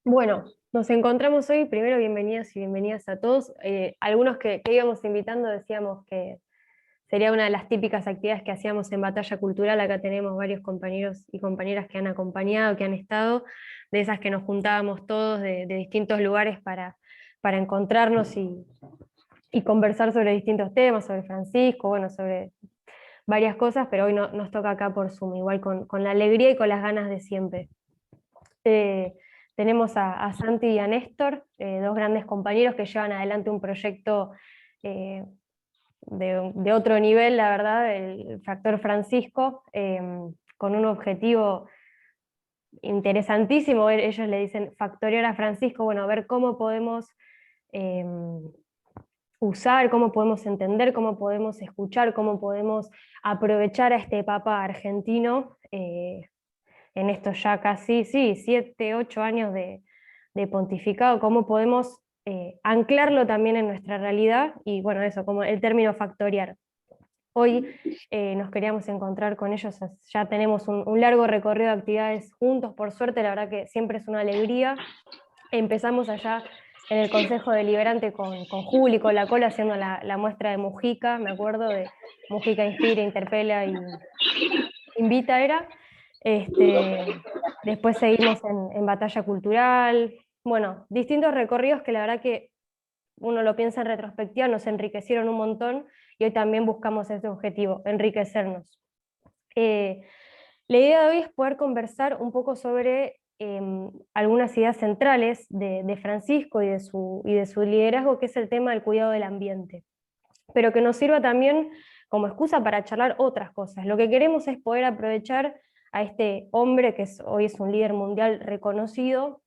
Bueno, nos encontramos hoy. Primero, bienvenidas y bienvenidas a todos. Algunos que íbamos invitando decíamos que sería una de las típicas actividades que hacíamos en Batalla Cultural. Acá tenemos varios compañeros y compañeras que han acompañado, que han estado, de esas que nos juntábamos todos de distintos lugares para encontrarnos y conversar sobre distintos temas, sobre Francisco, bueno, sobre varias cosas, pero hoy nos toca acá por Zoom, igual con la alegría y con las ganas de siempre. Eh, Tenemos a Santi y a Néstor, dos grandes compañeros que llevan adelante un proyecto eh, de otro nivel, la verdad, el Factor Francisco, con un objetivo interesantísimo. Ellos le dicen factorear a Francisco, bueno, ver cómo podemos eh, usar, cómo podemos entender, cómo podemos escuchar, cómo podemos aprovechar a este Papa argentino. En estos ya casi, sí, 7, 8 años de pontificado, cómo podemos anclarlo también en nuestra realidad y bueno, eso, como el término factoriar. Hoy nos queríamos encontrar con ellos, ya tenemos un largo recorrido de actividades juntos, por suerte, la verdad que siempre es una alegría. Empezamos allá en el Consejo Deliberante con Juli, con la Cola, haciendo la muestra de Mujica, me acuerdo de Mujica Inspira, Interpela y Invita era. Después seguimos en Batalla Cultural. Bueno, distintos recorridos que la verdad que uno lo piensa en retrospectiva, nos enriquecieron un montón y hoy también buscamos ese objetivo, enriquecernos. Eh, la idea de hoy es poder conversar un poco sobre algunas ideas centrales de Francisco y de su liderazgo, que es el tema del cuidado del ambiente, pero que nos sirva también como excusa para charlar otras cosas. Lo que queremos es poder aprovechar a este hombre que hoy es un líder mundial reconocido,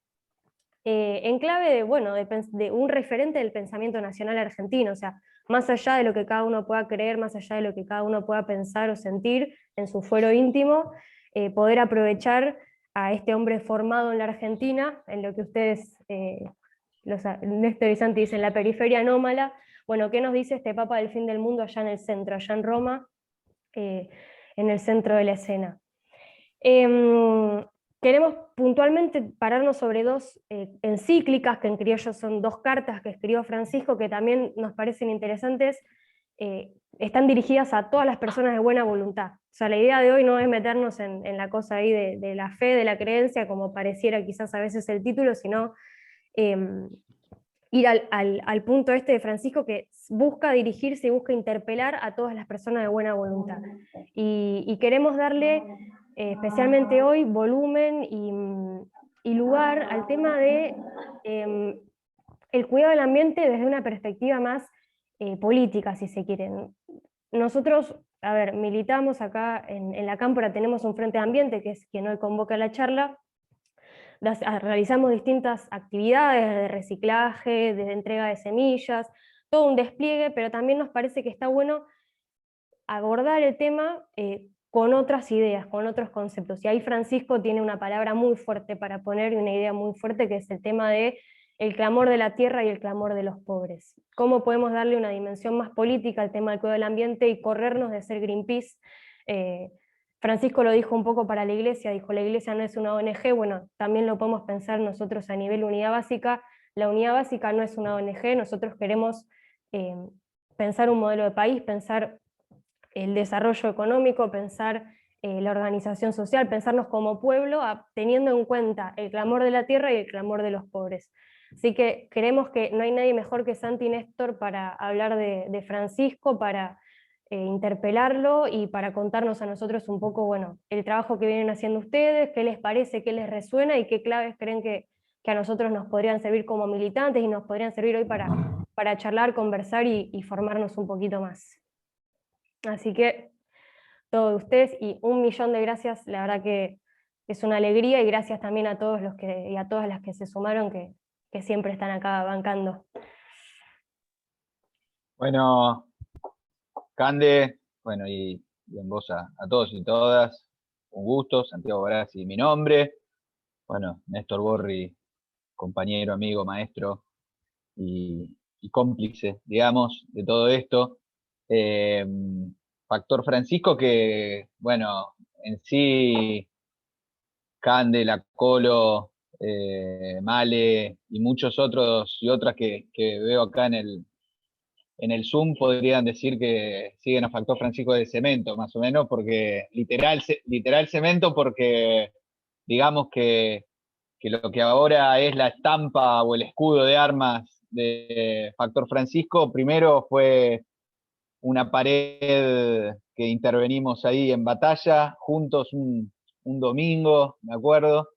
en clave de, bueno, de un referente del pensamiento nacional argentino, o sea, más allá de lo que cada uno pueda creer, más allá de lo que cada uno pueda pensar o sentir en su fuero íntimo, poder aprovechar a este hombre formado en la Argentina, en lo que ustedes, Néstor y Santi dicen, la periferia anómala. Bueno, ¿qué nos dice este Papa del fin del mundo allá en el centro, allá en Roma, eh, en el centro de la escena? Em, Queremos puntualmente pararnos sobre dos encíclicas, que en criollo son dos cartas que escribió Francisco, que también nos parecen interesantes. Están dirigidas a todas las personas de buena voluntad. O sea, la idea de hoy no es meternos en la cosa ahí de la fe, de la creencia, como pareciera quizás a veces el título, sino em, ir al punto este de Francisco, que busca dirigirse y busca interpelar a todas las personas de buena voluntad. Y queremos darle, especialmente hoy, volumen y lugar al tema de el cuidado del ambiente desde una perspectiva más política, si se quieren. Nosotros, a ver, militamos acá en la Cámpora, tenemos un frente de ambiente, que es quien hoy convoca la charla. Realizamos distintas actividades de reciclaje, de entrega de semillas, todo un despliegue, pero también nos parece que está bueno abordar el tema con otras ideas, con otros conceptos. Y ahí Francisco tiene una palabra muy fuerte para poner y una idea muy fuerte, que es el tema de el clamor de la tierra y el clamor de los pobres. ¿Cómo podemos darle una dimensión más política al tema del cuidado del ambiente y corrernos de ser Greenpeace? Eh, Francisco lo dijo un poco para la iglesia, dijo la iglesia no es una ONG, bueno, también lo podemos pensar nosotros a nivel unidad básica. La unidad básica no es una ONG, nosotros queremos eh, pensar un modelo de país, pensar el desarrollo económico, pensar la organización social, pensarnos como pueblo, teniendo en cuenta el clamor de la tierra y el clamor de los pobres. Así que creemos que no hay nadie mejor que Santi y Néstor para hablar de Francisco, para interpelarlo y para contarnos a nosotros un poco, bueno, el trabajo que vienen haciendo ustedes, qué les parece, qué les resuena y qué claves creen que a nosotros nos podrían servir como militantes y nos podrían servir hoy para charlar, conversar y formarnos un poquito más. Así que todo de ustedes y un millón de gracias, la verdad que es una alegría y gracias también a todos los y a todas las que se sumaron que siempre están acá bancando. Bueno, Cande, bueno, y en vos a todos y todas, un gusto, Santiago Barassi, mi nombre, bueno, Néstor Borri, compañero, amigo, maestro y cómplice, digamos, de todo esto. Eh, Factor Francisco que, bueno, en sí, Cande, la Colo, Male y muchos otros y otras que veo acá en el Zoom podrían decir que siguen a Factor Francisco de cemento, más o menos, porque literal cemento, porque digamos que lo que ahora es la estampa o el escudo de armas de Factor Francisco, primero fue una pared que intervenimos ahí en batalla, juntos un domingo, me acuerdo,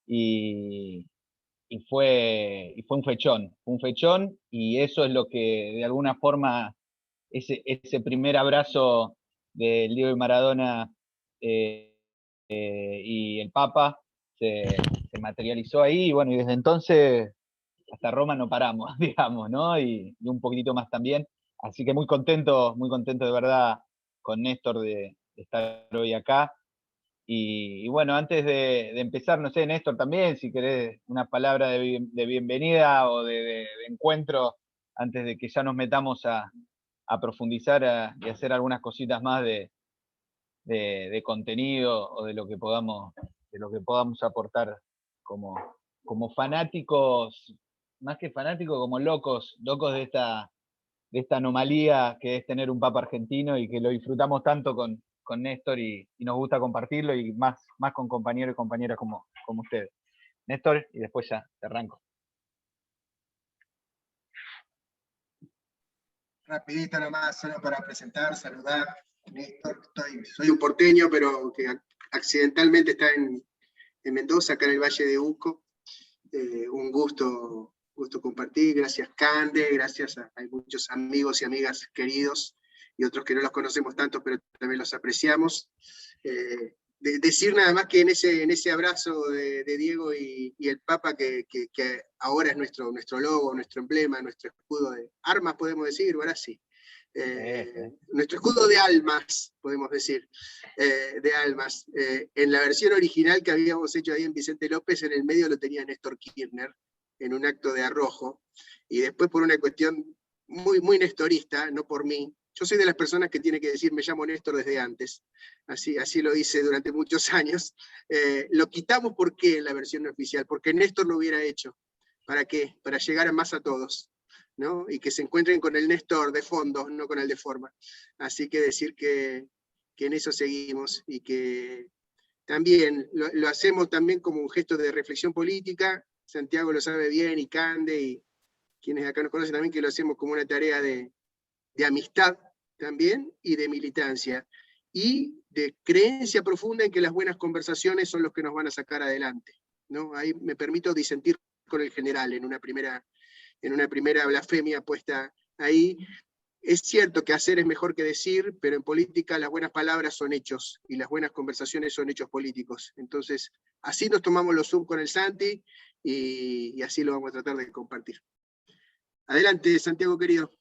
y, y fue un fechón, y eso es lo que de alguna forma, ese primer abrazo del Diego y Maradona eh, y el Papa se materializó ahí, y bueno, y desde entonces hasta Roma no paramos, digamos, ¿no? Y un poquitito más también. Así que muy contento de verdad con Néstor de estar hoy acá. Y bueno, antes de empezar, no sé, Néstor, también, si querés una palabra de bienvenida o de encuentro, antes de que ya nos metamos a profundizar y hacer algunas cositas más de contenido o de lo que podamos aportar como fanáticos, más que fanáticos, como locos de esta anomalía que es tener un Papa argentino y que lo disfrutamos tanto con Néstor y nos gusta compartirlo y más con compañeros y compañeras como ustedes. Néstor, y después ya te arranco. Rapidito nomás, solo para presentar, saludar. Néstor, soy un porteño, pero que accidentalmente está en Mendoza, acá en el Valle de Uco. Un gusto compartir, gracias Cande, gracias hay muchos amigos y amigas queridos, y otros que no los conocemos tanto, pero también los apreciamos. Decir nada más que en ese abrazo de Diego y el Papa, que ahora es nuestro logo, nuestro emblema, nuestro escudo de armas, podemos decir, ahora sí. Nuestro escudo de almas, podemos decir, de almas. En la versión original que habíamos hecho ahí en Vicente López, en el medio lo tenía Néstor Kirchner, en un acto de arrojo, y después por una cuestión muy nestorista, no por mí. Yo soy de las personas que tiene que decir, me llamo Néstor desde antes, así lo hice durante muchos años. Lo quitamos, ¿por qué en la versión oficial? Porque Néstor lo hubiera hecho. ¿Para qué? Para llegar a más a todos, ¿no? Y que se encuentren con el Néstor de fondo, no con el de forma. Así que decir que en eso seguimos, y que también lo hacemos también como un gesto de reflexión política. Santiago lo sabe bien, y Cande, y quienes acá nos conocen también, que lo hacemos como una tarea de amistad también, y de militancia, y de creencia profunda en que las buenas conversaciones son los que nos van a sacar adelante, ¿no? Ahí me permito disentir con el general en una primera blasfemia puesta ahí. Es cierto que hacer es mejor que decir, pero en política las buenas palabras son hechos, y las buenas conversaciones son hechos políticos. Entonces, así nos tomamos los Zoom con el Santi, y así lo vamos a tratar de compartir. Adelante, Santiago querido.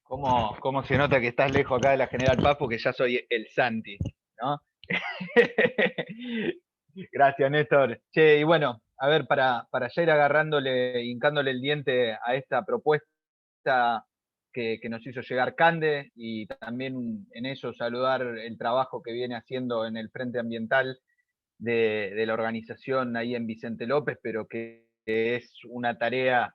¿Cómo se nota que estás lejos acá de la General Paz? Porque ya soy el Santi, ¿no? Gracias, Néstor. Che, y bueno, a ver, para ya ir hincándole el diente a esta propuesta que nos hizo llegar Cande, y también en eso saludar el trabajo que viene haciendo en el Frente Ambiental de la organización ahí en Vicente López, pero que es una tarea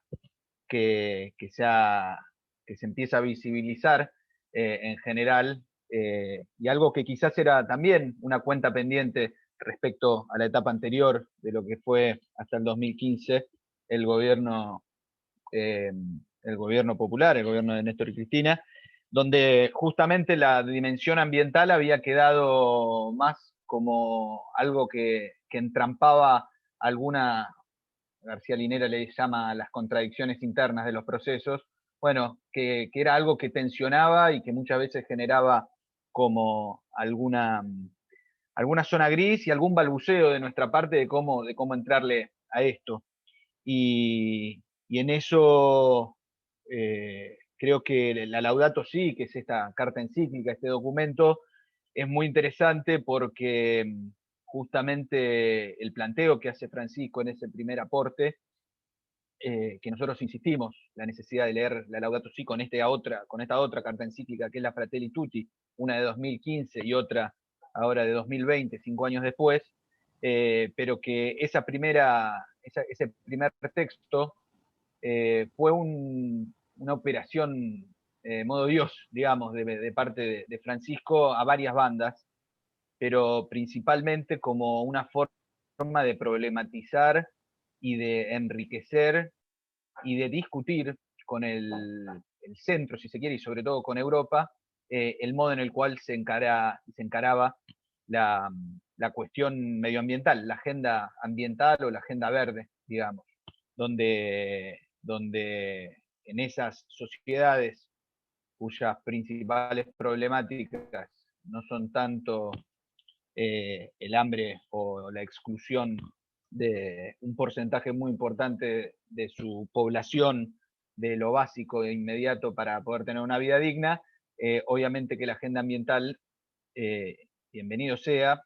que se empieza a visibilizar en general, y algo que quizás era también una cuenta pendiente respecto a la etapa anterior de lo que fue hasta el 2015 el gobierno popular, el gobierno de Néstor y Cristina, donde justamente la dimensión ambiental había quedado más como algo que entrampaba alguna, García Linera le llama las contradicciones internas de los procesos, bueno, que era algo que tensionaba y que muchas veces generaba como alguna zona gris y algún balbuceo de nuestra parte de cómo entrarle a esto. Y en eso creo que la Laudato Si, que es esta carta encíclica, este documento, es muy interesante porque justamente el planteo que hace Francisco en ese primer aporte, que nosotros insistimos, la necesidad de leer la Laudato Si con esta otra carta encíclica, que es la Fratelli Tutti, una de 2015 y otra ahora de 2020, 5 años después, pero que ese primer texto fue una operación modo Dios, digamos, de parte de Francisco a varias bandas, pero principalmente como una forma de problematizar y de enriquecer y de discutir con el centro, si se quiere, y sobre todo con Europa, el modo en el cual se encaraba la cuestión medioambiental, la agenda ambiental o la agenda verde, digamos, donde en esas sociedades cuyas principales problemáticas no son tanto el hambre o la exclusión de un porcentaje muy importante de su población de lo básico e inmediato para poder tener una vida digna, obviamente que la agenda ambiental, bienvenido sea,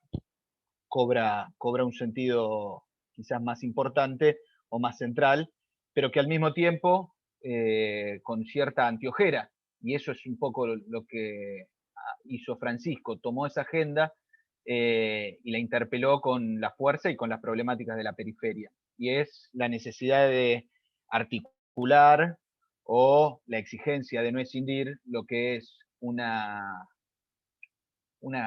cobra un sentido quizás más importante o más central, pero que al mismo tiempo con cierta antiojera, y eso es un poco lo que hizo Francisco, tomó esa agenda y la interpeló con la fuerza y con las problemáticas de la periferia, y es la necesidad de articular o la exigencia de no escindir lo que es una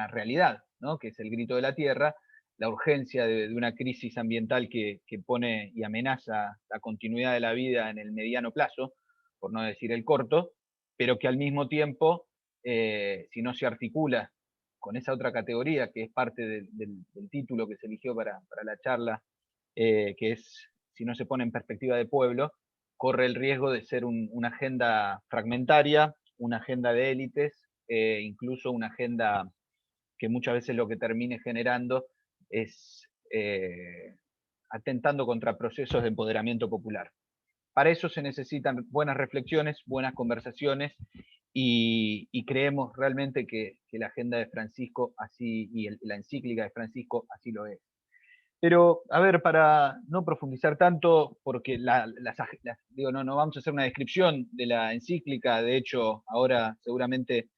realidad, ¿no? Que es el grito de la tierra, la urgencia de una crisis ambiental que pone y amenaza la continuidad de la vida en el mediano plazo, por no decir el corto, pero que al mismo tiempo, si no se articula con esa otra categoría que es parte del título que se eligió para la charla, que es si no se pone en perspectiva de pueblo, corre el riesgo de ser una agenda fragmentaria, una agenda de élites, incluso una agenda que muchas veces lo que termine generando es atentando contra procesos de empoderamiento popular. Para eso se necesitan buenas reflexiones, buenas conversaciones, y creemos realmente que la agenda de Francisco así, y la encíclica de Francisco así lo es. Pero, a ver, para no profundizar tanto, porque digo, no vamos a hacer una descripción de la encíclica, de hecho, ahora seguramente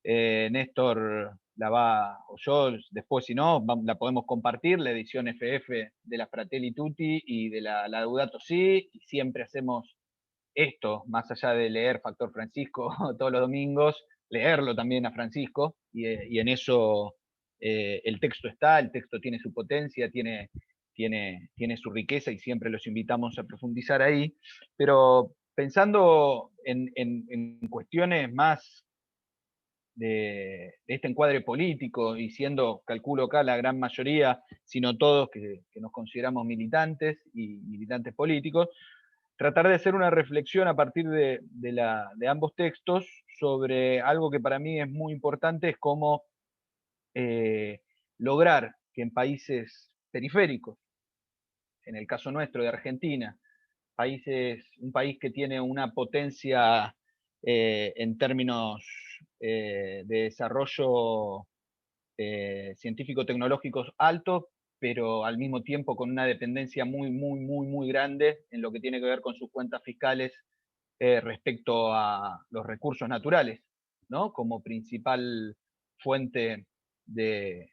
Néstor la va, o yo después si no, la podemos compartir, la edición FF de la Fratelli Tutti y de la Laudato Si, y siempre hacemos esto, más allá de leer Factor Francisco todos los domingos, leerlo también a Francisco, y en eso el texto está, el texto tiene su potencia, tiene su riqueza, y siempre los invitamos a profundizar ahí, pero pensando en cuestiones más de este encuadre político, y siendo, calculo acá, la gran mayoría, sino todos, que nos consideramos militantes y militantes políticos, tratar de hacer una reflexión a partir de ambos textos sobre algo que para mí es muy importante, es cómo lograr que en países periféricos, en el caso nuestro de Argentina, un país que tiene una potencia en términos de desarrollo científico-tecnológicos alto, pero al mismo tiempo con una dependencia muy grande en lo que tiene que ver con sus cuentas fiscales respecto a los recursos naturales, ¿no? Como principal fuente de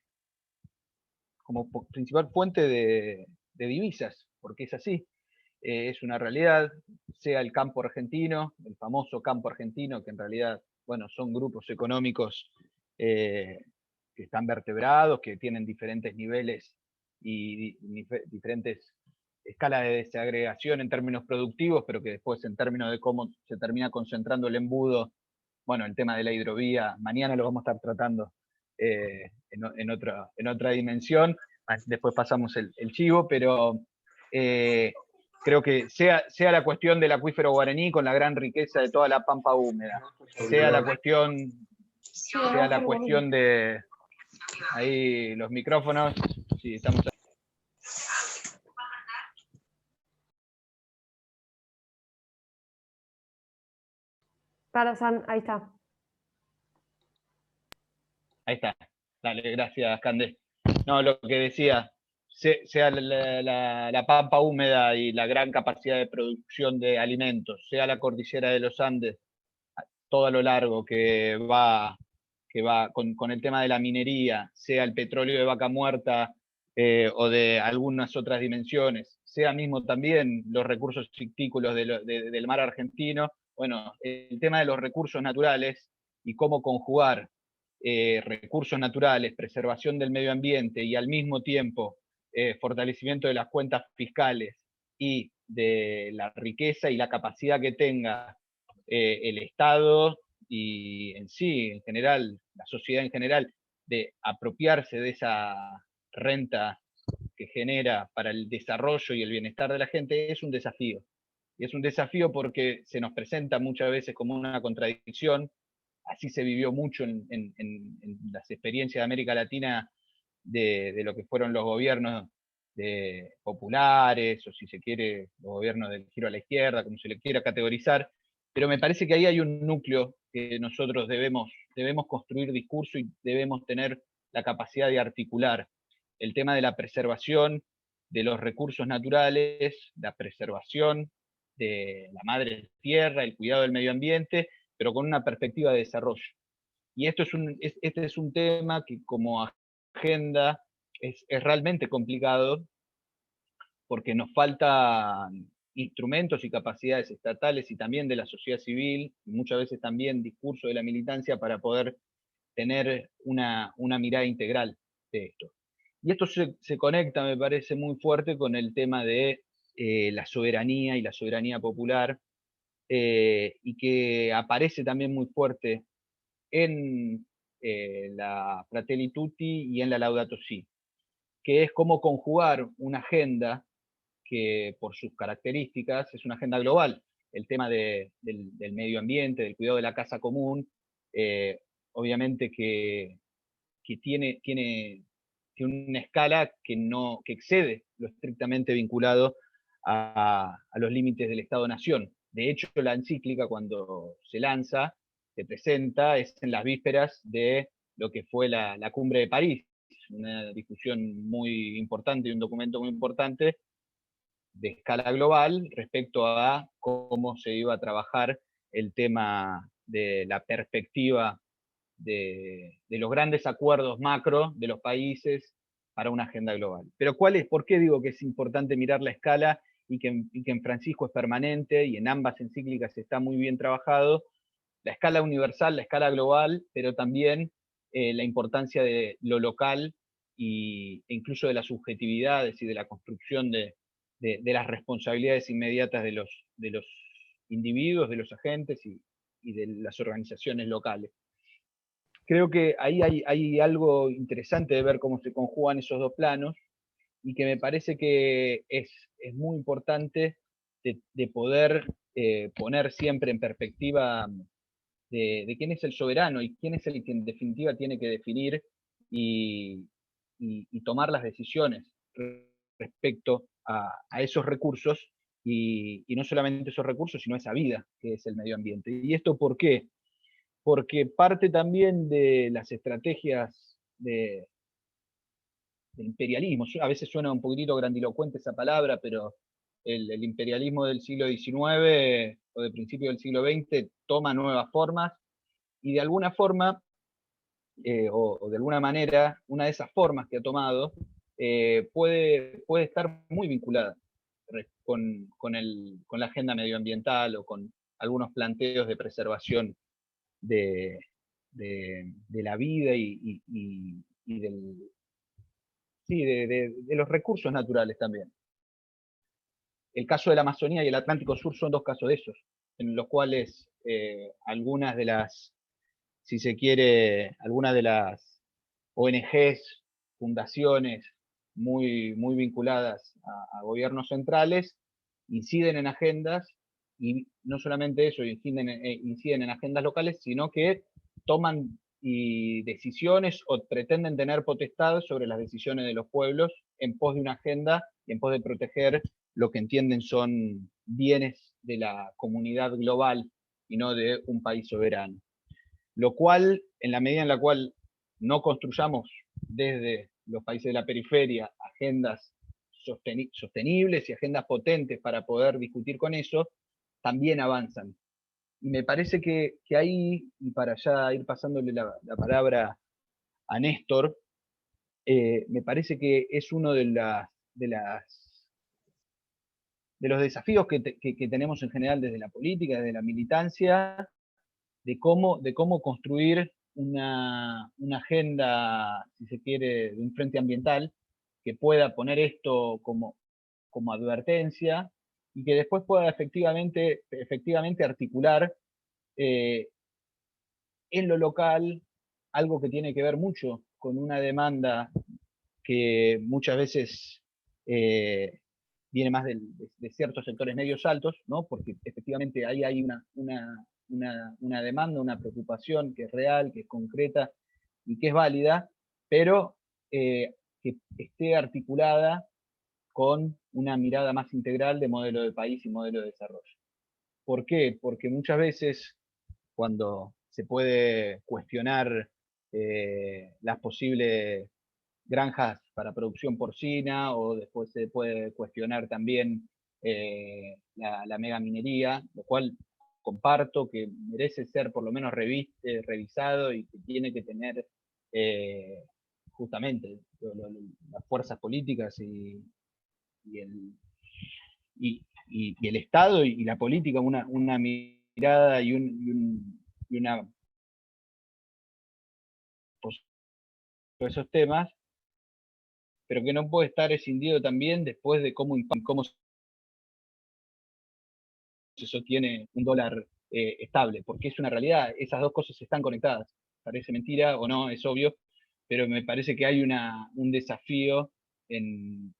divisas, porque es así. Es una realidad, sea el campo argentino, el famoso campo argentino, que en realidad, bueno, son grupos económicos que están vertebrados, que tienen diferentes niveles y diferentes escalas de desagregación en términos productivos, pero que después en términos de cómo se termina concentrando el embudo, bueno, el tema de la hidrovía, mañana lo vamos a estar tratando en otra dimensión, después pasamos el chivo, pero creo que sea la cuestión del acuífero guaraní con la gran riqueza de toda la pampa húmeda, sea la cuestión de ahí los micrófonos, sí, estamos. Para San, ahí está. Ahí está. Dale, gracias, Cande. No, lo que decía, sea la pampa húmeda y la gran capacidad de producción de alimentos, sea la cordillera de los Andes, todo a lo largo que va con el tema de la minería, sea el petróleo de Vaca Muerta o de algunas otras dimensiones, sea mismo también los recursos fictícolos del mar argentino. Bueno, el tema de los recursos naturales y cómo conjugar recursos naturales, preservación del medio ambiente y al mismo tiempo fortalecimiento de las cuentas fiscales y de la riqueza y la capacidad que tenga el Estado y en sí, en general, la sociedad en general, de apropiarse de esa renta que genera para el desarrollo y el bienestar de la gente, es un desafío. Y es un desafío porque se nos presenta muchas veces como una contradicción. Así se vivió mucho en las experiencias de América Latina de lo que fueron los gobiernos populares, o si se quiere, los gobiernos del giro a la izquierda, como se le quiera categorizar. Pero me parece que ahí hay un núcleo que nosotros debemos construir discurso y debemos tener la capacidad de articular. El tema de la preservación de los recursos naturales, la preservación de la madre tierra, el cuidado del medio ambiente, pero con una perspectiva de desarrollo. Y este es un tema que como agenda es realmente complicado porque nos faltan instrumentos y capacidades estatales y también de la sociedad civil, y muchas veces también discurso de la militancia para poder tener una mirada integral de esto. Y esto se conecta, me parece, muy fuerte con el tema de la soberanía y la soberanía popular, y que aparece también muy fuerte en la Fratelli Tutti y en la Laudato Si, que es cómo conjugar una agenda que por sus características es una agenda global. El tema del medio ambiente, del cuidado de la casa común, obviamente que tiene una escala que excede lo estrictamente vinculado a los límites del Estado-Nación. De hecho, la encíclica, cuando se lanza, se presenta, es en las vísperas de lo que fue la Cumbre de París, una discusión muy importante y un documento muy importante de escala global respecto a cómo se iba a trabajar el tema de la perspectiva de los grandes acuerdos macro de los países para una agenda global. Pero ¿por qué digo que es importante mirar la escala y que en Francisco es permanente y en ambas encíclicas está muy bien trabajado? La escala universal, la escala global, pero también la importancia de lo local e incluso de las subjetividades y de la construcción de las responsabilidades inmediatas de los individuos, de los agentes y de las organizaciones locales. Creo que ahí hay algo interesante de ver cómo se conjugan esos dos planos y que me parece que es muy importante de poder poner siempre en perspectiva de quién es el soberano y quién es el que en definitiva tiene que definir y tomar las decisiones respecto a esos recursos y no solamente esos recursos, sino esa vida que es el medio ambiente. ¿Y esto por qué? Porque parte también de las estrategias de imperialismo. A veces suena un poquitito grandilocuente esa palabra, pero el imperialismo del siglo XIX o de principio del siglo XX toma nuevas formas y de alguna forma, o de alguna manera, una de esas formas que ha tomado puede estar muy vinculada con la agenda medioambiental o con algunos planteos de preservación de la vida y de los recursos naturales también. El caso de la Amazonía y el Atlántico Sur son dos casos de esos, en los cuales algunas de las, si se quiere, algunas de las ONGs, fundaciones muy vinculadas a gobiernos centrales, inciden en agendas, y no solamente eso, inciden en agendas locales, sino que toman decisiones o pretenden tener potestad sobre las decisiones de los pueblos en pos de una agenda y en pos de proteger lo que entienden son bienes de la comunidad global y no de un país soberano. Lo cual, en la medida en la cual no construyamos desde los países de la periferia agendas sostenibles y agendas potentes para poder discutir con eso, también avanzan. Y me parece que ahí, y para ya ir pasándole la palabra a Néstor, me parece que es uno de los desafíos que tenemos en general desde la política, desde la militancia, de cómo construir una agenda, si se quiere, de un frente ambiental que pueda poner esto como advertencia y que después pueda efectivamente articular en lo local algo que tiene que ver mucho con una demanda que muchas veces viene más de ciertos sectores medios altos, ¿no? Porque efectivamente ahí hay una demanda, una preocupación que es real, que es concreta y que es válida, pero que esté articulada con una mirada más integral de modelo de país y modelo de desarrollo. ¿Por qué? Porque muchas veces cuando se puede cuestionar las posibles granjas para producción porcina, o después se puede cuestionar también la megaminería, lo cual comparto que merece ser por lo menos revisado y que tiene que tener justamente las fuerzas políticas y el Estado y la política una mirada y una esos temas, pero que no puede estar escindido también después de cómo se sostiene un dólar estable, porque es una realidad, esas dos cosas están conectadas. Parece mentira o no, es obvio, pero me parece que hay un desafío en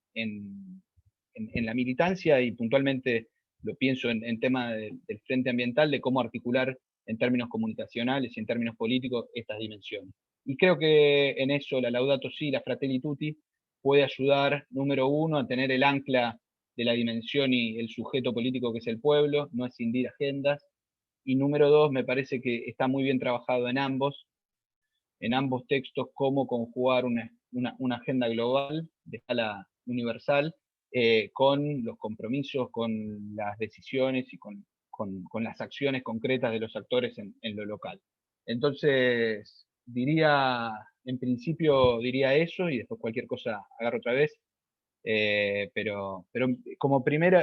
la militancia y puntualmente lo pienso en tema del frente ambiental, de cómo articular en términos comunicacionales y en términos políticos estas dimensiones. Y creo que en eso la Laudato Si, la Fratelli Tutti, puede ayudar, número uno, a tener el ancla de la dimensión y el sujeto político que es el pueblo, no escindir agendas. Y número dos, me parece que está muy bien trabajado en ambos textos, cómo conjugar una agenda global de escala universal con los compromisos, con las decisiones y con las acciones concretas de los actores en lo local. Entonces, en principio diría eso y después cualquier cosa agarro otra vez. Pero como primer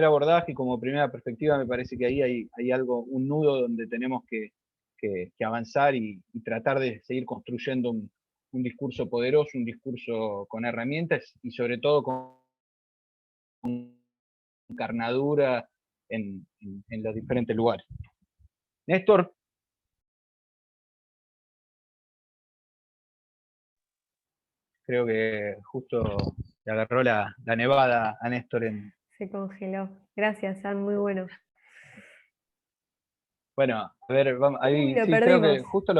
abordaje y como primera perspectiva me parece que ahí hay algo, un nudo donde tenemos que avanzar y tratar de seguir construyendo un discurso poderoso, un discurso con herramientas y sobre todo con carnadura en los diferentes lugares. Néstor. Creo que justo le agarró la nevada a Néstor Se congeló. Gracias, San, muy bueno. Bueno, a ver, vamos, ahí Lo sí, perdimos. creo que justo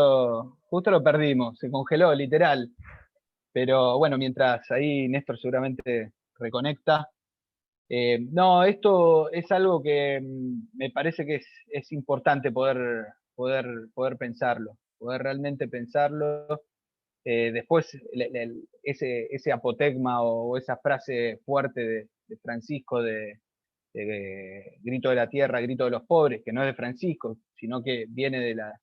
lo perdimos, se congeló, literal. Pero bueno, mientras ahí Néstor seguramente reconecta. No, esto es algo que me parece que es importante poder pensarlo, poder realmente pensarlo. Después, ese apotegma o esa frase fuerte de Francisco de grito de la tierra, grito de los pobres, que no es de Francisco, sino que viene de la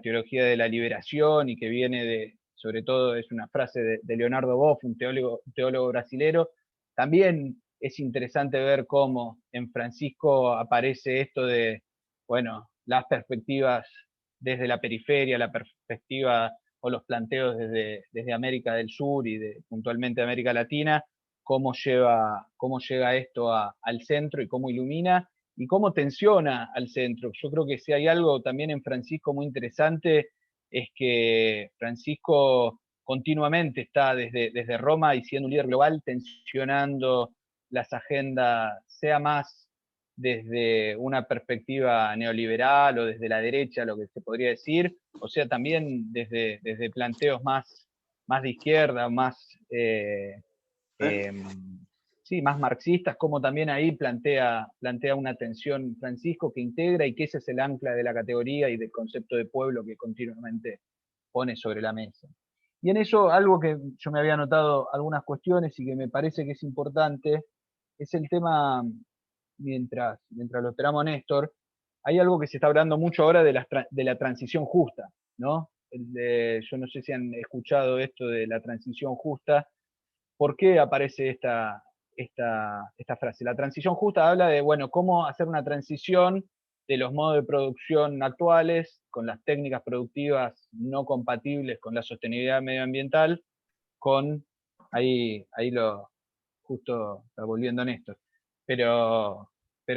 teología de la liberación y que viene sobre todo es una frase de Leonardo Boff, un teólogo brasilero. También es interesante ver cómo en Francisco aparece esto de, bueno, las perspectivas desde la periferia, la perspectiva o los planteos desde América del Sur y puntualmente América Latina, cómo llega esto al centro y cómo ilumina y cómo tensiona al centro. Yo creo que si hay algo también en Francisco muy interesante es que Francisco continuamente está desde Roma y siendo un líder global tensionando las agendas, sea más desde una perspectiva neoliberal o desde la derecha, lo que se podría decir, o sea, también desde planteos más de izquierda, más sí, más marxistas, como también ahí plantea una tensión Francisco que integra y que ese es el ancla de la categoría y del concepto de pueblo que continuamente pone sobre la mesa. Y en eso, algo que yo me había notado algunas cuestiones y que me parece que es importante, es el tema, mientras lo esperamos a Néstor, hay algo que se está hablando mucho ahora de la transición justa, ¿no? yo no sé si han escuchado esto de la transición justa. ¿Por qué aparece esta frase? La transición justa habla de, bueno, cómo hacer una transición de los modos de producción actuales, con las técnicas productivas no compatibles con la sostenibilidad medioambiental, con, justo está volviendo Néstor, pero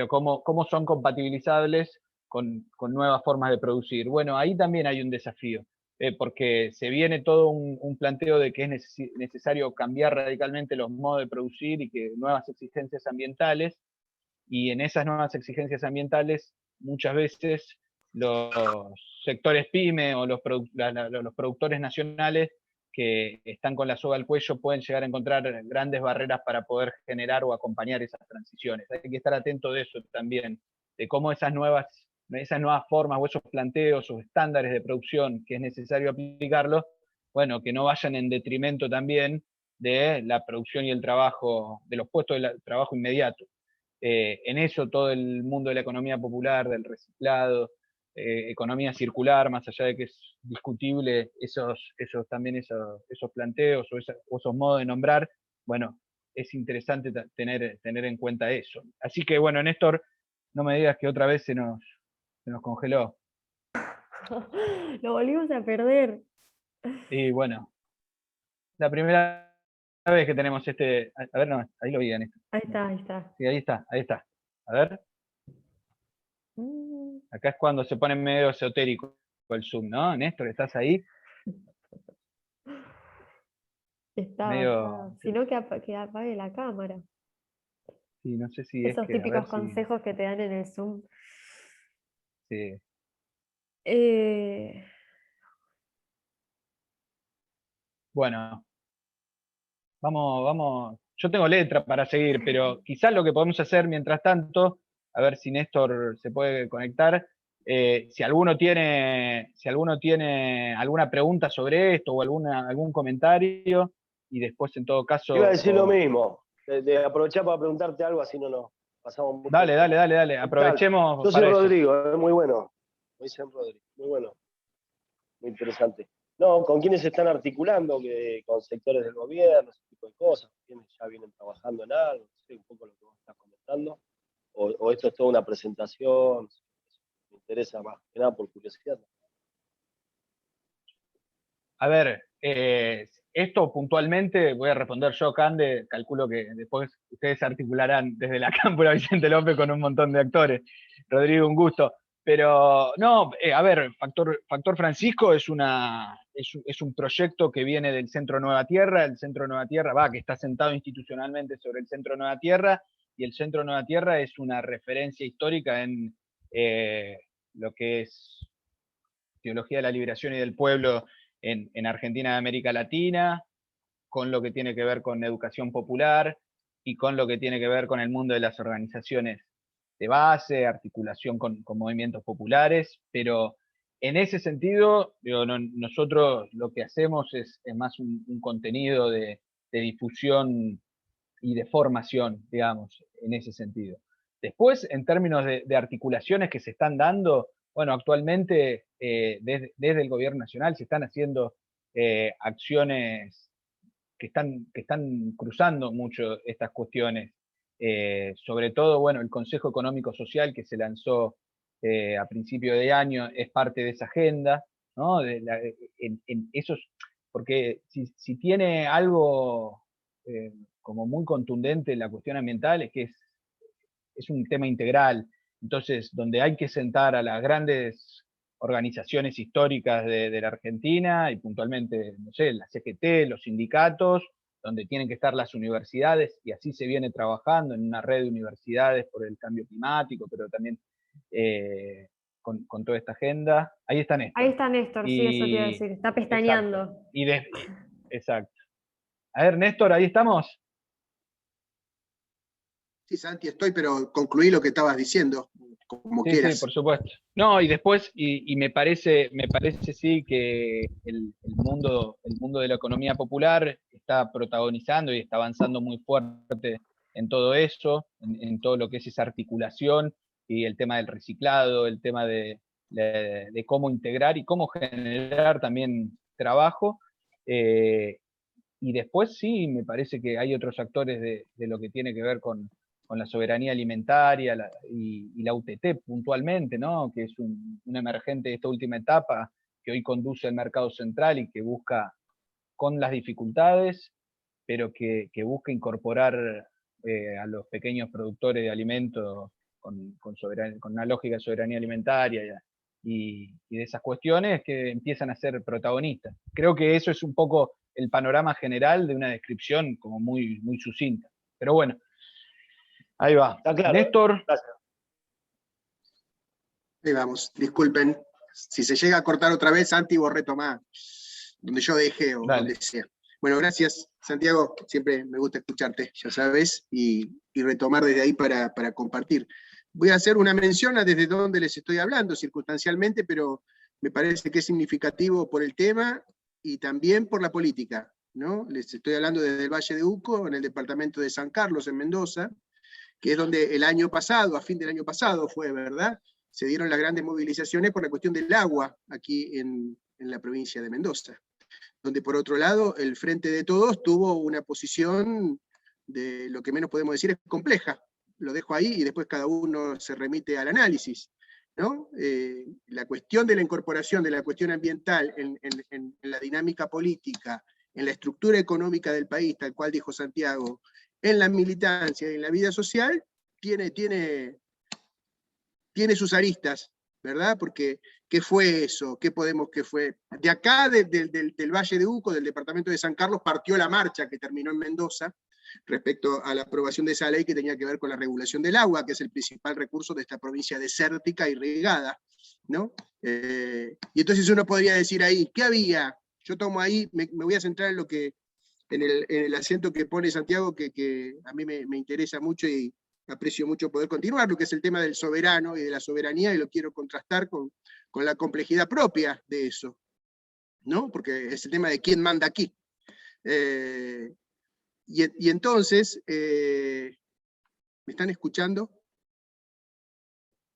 cómo son compatibilizables con nuevas formas de producir. Bueno, ahí también hay un desafío, porque se viene todo un planteo de que es necesario cambiar radicalmente los modos de producir y que nuevas exigencias ambientales, y en esas nuevas exigencias ambientales muchas veces los sectores PYME o los productores nacionales que están con la soga al cuello pueden llegar a encontrar grandes barreras para poder generar o acompañar esas transiciones. Hay que estar atento de eso también, de cómo esas nuevas formas o esos planteos o estándares de producción que es necesario aplicarlos, bueno, que no vayan en detrimento también de la producción y el trabajo, de los puestos de trabajo inmediato. En eso todo el mundo de la economía popular, del reciclado, economía circular, más allá de que es discutible esos planteos o esos modos de nombrar, bueno, es interesante tener en cuenta eso. Así que bueno, Néstor, no me digas que otra vez se nos congeló. Lo volvimos a perder. Y bueno, la primera vez que tenemos a ver, no, ahí lo vi, Néstor. Ahí está, ahí está. Sí, ahí está. A ver. Acá es cuando se pone medio esotérico el Zoom, ¿no? Néstor, ¿estás ahí? Está. Si no, que apague la cámara. Sí, no sé si es Esos que, a ver típicos consejos que te dan en el Zoom. si... Eh, Bueno, vamos. Yo tengo letra para seguir, pero quizás lo que podemos hacer mientras tanto, a ver si Néstor se puede conectar, si alguno tiene alguna pregunta sobre esto o algún comentario, y después en todo caso... Iba a decir lo mismo, de aprovechar para preguntarte algo, así no nos pasamos mucho. Dale, aprovechemos. Yo soy para Rodrigo, muy bueno. Me dicen Rodrigo, muy bueno. Muy interesante. No, ¿con quiénes se están articulando? Con sectores del gobierno, ese tipo de cosas. ¿Quiénes ya vienen trabajando en algo? No sé, un poco lo que vos estás comentando. O esto es toda una presentación. Me interesa más que nada por curiosidad. A ver, esto puntualmente voy a responder yo, Cande, calculo que después ustedes articularán desde la Cámpora Vicente López con un montón de actores. Rodrigo, un gusto. Pero no, a ver, Factor Francisco es un proyecto que viene del Centro Nueva Tierra. El Centro Nueva Tierra, que está sentado institucionalmente sobre el Centro Nueva Tierra, y el Centro Nueva Tierra es una referencia histórica en lo que es teología de la liberación y del pueblo en Argentina y América Latina, con lo que tiene que ver con educación popular y con lo que tiene que ver con el mundo de las organizaciones de base, articulación con movimientos populares, pero en ese sentido, nosotros lo que hacemos es más un contenido de difusión y de formación, digamos, en ese sentido. Después, en términos de articulaciones que se están dando, bueno, actualmente desde el gobierno nacional se están haciendo acciones que están cruzando mucho estas cuestiones. Sobre todo, bueno, el Consejo Económico Social que se lanzó a principio de año es parte de esa agenda, ¿no? Porque si tiene algo como muy contundente la cuestión ambiental es que es un tema integral. Entonces, donde hay que sentar a las grandes organizaciones históricas de la Argentina y puntualmente, no sé, la CGT, los sindicatos, donde tienen que estar las universidades, y así se viene trabajando en una red de universidades por el cambio climático, pero también con toda esta agenda. Ahí está Néstor. Ahí está Néstor, sí, eso te iba a decir. Está pestañeando. Exacto. A ver, Néstor, ¿ahí estamos? Sí, Santi, estoy, pero concluí lo que estabas diciendo, como quieras. Sí, por supuesto. No, y después, y me parece sí que el mundo de la economía popular está protagonizando y está avanzando muy fuerte en todo eso, en todo lo que es esa articulación y el tema del reciclado, el tema de de cómo integrar y cómo generar también trabajo. Y después sí, me parece que hay otros actores de lo que tiene que ver con la soberanía alimentaria y la UTT puntualmente, ¿no? Que es un emergente de esta última etapa, que hoy conduce al mercado central y que busca, con las dificultades, pero que busca incorporar a los pequeños productores de alimentos con una lógica de soberanía alimentaria y de esas cuestiones que empiezan a ser protagonistas. Creo que eso es un poco el panorama general de una descripción como muy, muy sucinta. Pero bueno, ahí va. Está claro. Néstor. Gracias. Ahí vamos, disculpen. Si se llega a cortar otra vez, Santi, vos retomá donde yo dejé o Dale. donde sea. Bueno, gracias, Santiago. Siempre me gusta escucharte, ya sabes, y retomar desde ahí para compartir. Voy a hacer una mención a desde donde les estoy hablando, circunstancialmente, pero me parece que es significativo por el tema y también por la política, ¿no? Les estoy hablando desde el Valle de Uco, en el departamento de San Carlos, en Mendoza, que es donde el año pasado, a fin del año pasado fue, ¿verdad?, se dieron las grandes movilizaciones por la cuestión del agua aquí en la provincia de Mendoza, donde por otro lado el Frente de Todos tuvo una posición de lo que menos podemos decir es compleja. Lo dejo ahí y después cada uno se remite al análisis, ¿no? La cuestión de la incorporación de la cuestión ambiental en la dinámica política, en la estructura económica del país, tal cual dijo Santiago, en la militancia y en la vida social, tiene sus aristas, ¿verdad? Porque, ¿qué fue eso? ¿Qué fue? De acá, del Valle de Uco, del departamento de San Carlos, partió la marcha que terminó en Mendoza, respecto a la aprobación de esa ley que tenía que ver con la regulación del agua, que es el principal recurso de esta provincia desértica y regada, ¿no? Y entonces uno podría decir ahí, ¿qué había? Yo tomo ahí, me voy a centrar en lo que, en el acento que pone Santiago, que a mí me interesa mucho y aprecio mucho poder continuar, lo que es el tema del soberano y de la soberanía, y lo quiero contrastar con la complejidad propia de eso, ¿no? Porque es el tema de quién manda aquí. Y entonces, ¿me están escuchando?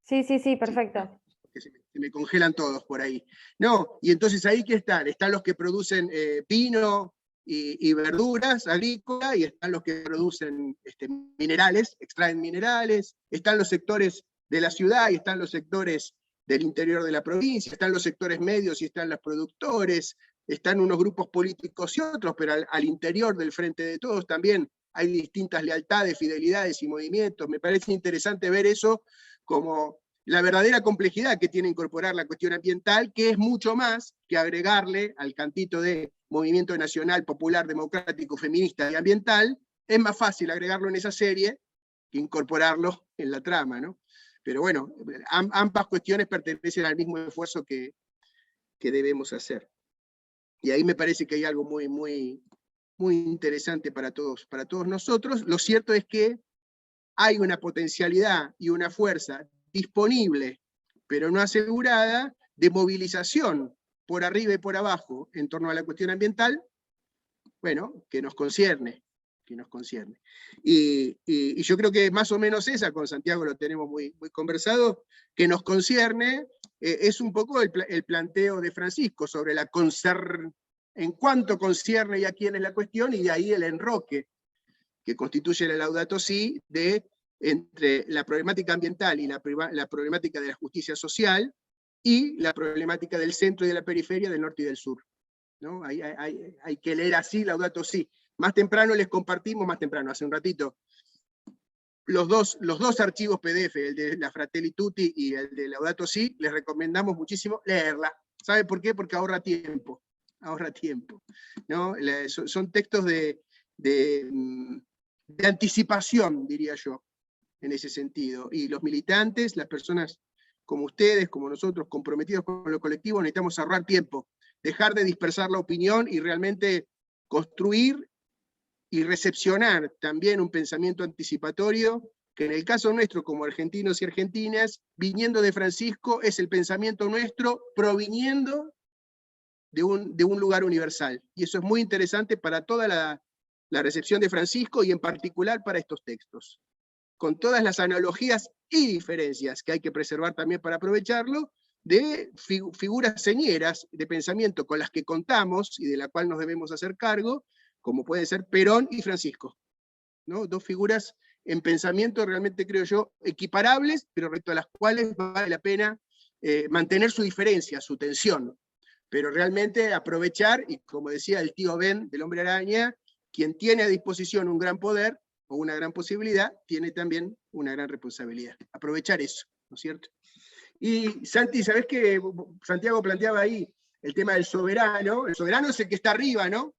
Sí, perfecto. Que se me congelan todos por ahí. No, y entonces ahí ¿qué están? Están los que producen vino y verduras agrícolas, y están los que producen minerales, extraen minerales, están los sectores de la ciudad y están los sectores del interior de la provincia, están los sectores medios y están los productores, están unos grupos políticos y otros, pero al interior del Frente de Todos también hay distintas lealtades, fidelidades y movimientos. Me parece interesante ver eso como la verdadera complejidad que tiene incorporar la cuestión ambiental, que es mucho más que agregarle al cantito de movimiento nacional, popular, democrático, feminista y ambiental. Es más fácil agregarlo en esa serie que incorporarlo en la trama, ¿no? Pero bueno, ambas cuestiones pertenecen al mismo esfuerzo que debemos hacer. Y ahí me parece que hay algo muy, muy, muy interesante para todos nosotros. Lo cierto es que hay una potencialidad y una fuerza disponible, pero no asegurada, de movilización por arriba y por abajo en torno a la cuestión ambiental, bueno, que nos concierne. Y yo creo que más o menos esa, con Santiago lo tenemos muy, muy conversado, que nos concierne, es un poco el planteo de Francisco sobre en cuanto concierne y a quién es la cuestión, y de ahí el enroque que constituye la Laudato Si entre la problemática ambiental y la problemática de la justicia social y la problemática del centro y de la periferia, del norte y del sur, ¿no? Hay que leer así Laudato Si. Más temprano les compartimos, hace un ratito, los dos archivos PDF, el de la Fratelli Tutti y el de Laudato Si, les recomendamos muchísimo leerla. ¿Sabe por qué? Porque ahorra tiempo, ¿no? Son textos de anticipación, diría yo, en ese sentido. Y los militantes, las personas como ustedes, como nosotros, comprometidos con lo colectivo, necesitamos ahorrar tiempo, dejar de dispersar la opinión y realmente construir y recepcionar también un pensamiento anticipatorio, que en el caso nuestro, como argentinos y argentinas, viniendo de Francisco, es el pensamiento nuestro proviniendo de un lugar universal. Y eso es muy interesante para toda la recepción de Francisco, y en particular para estos textos, con todas las analogías y diferencias que hay que preservar también para aprovecharlo, de figuras señeras de pensamiento con las que contamos y de la cual nos debemos hacer cargo, como pueden ser Perón y Francisco, ¿no? Dos figuras en pensamiento realmente, creo yo, equiparables, pero respecto a las cuales vale la pena mantener su diferencia, su tensión, pero realmente aprovechar, y como decía el tío Ben del Hombre Araña, quien tiene a disposición un gran poder o una gran posibilidad, tiene también una gran responsabilidad. Aprovechar eso, ¿no es cierto? Y Santi, ¿sabés que Santiago planteaba ahí el tema del soberano? El soberano es el que está arriba, ¿no?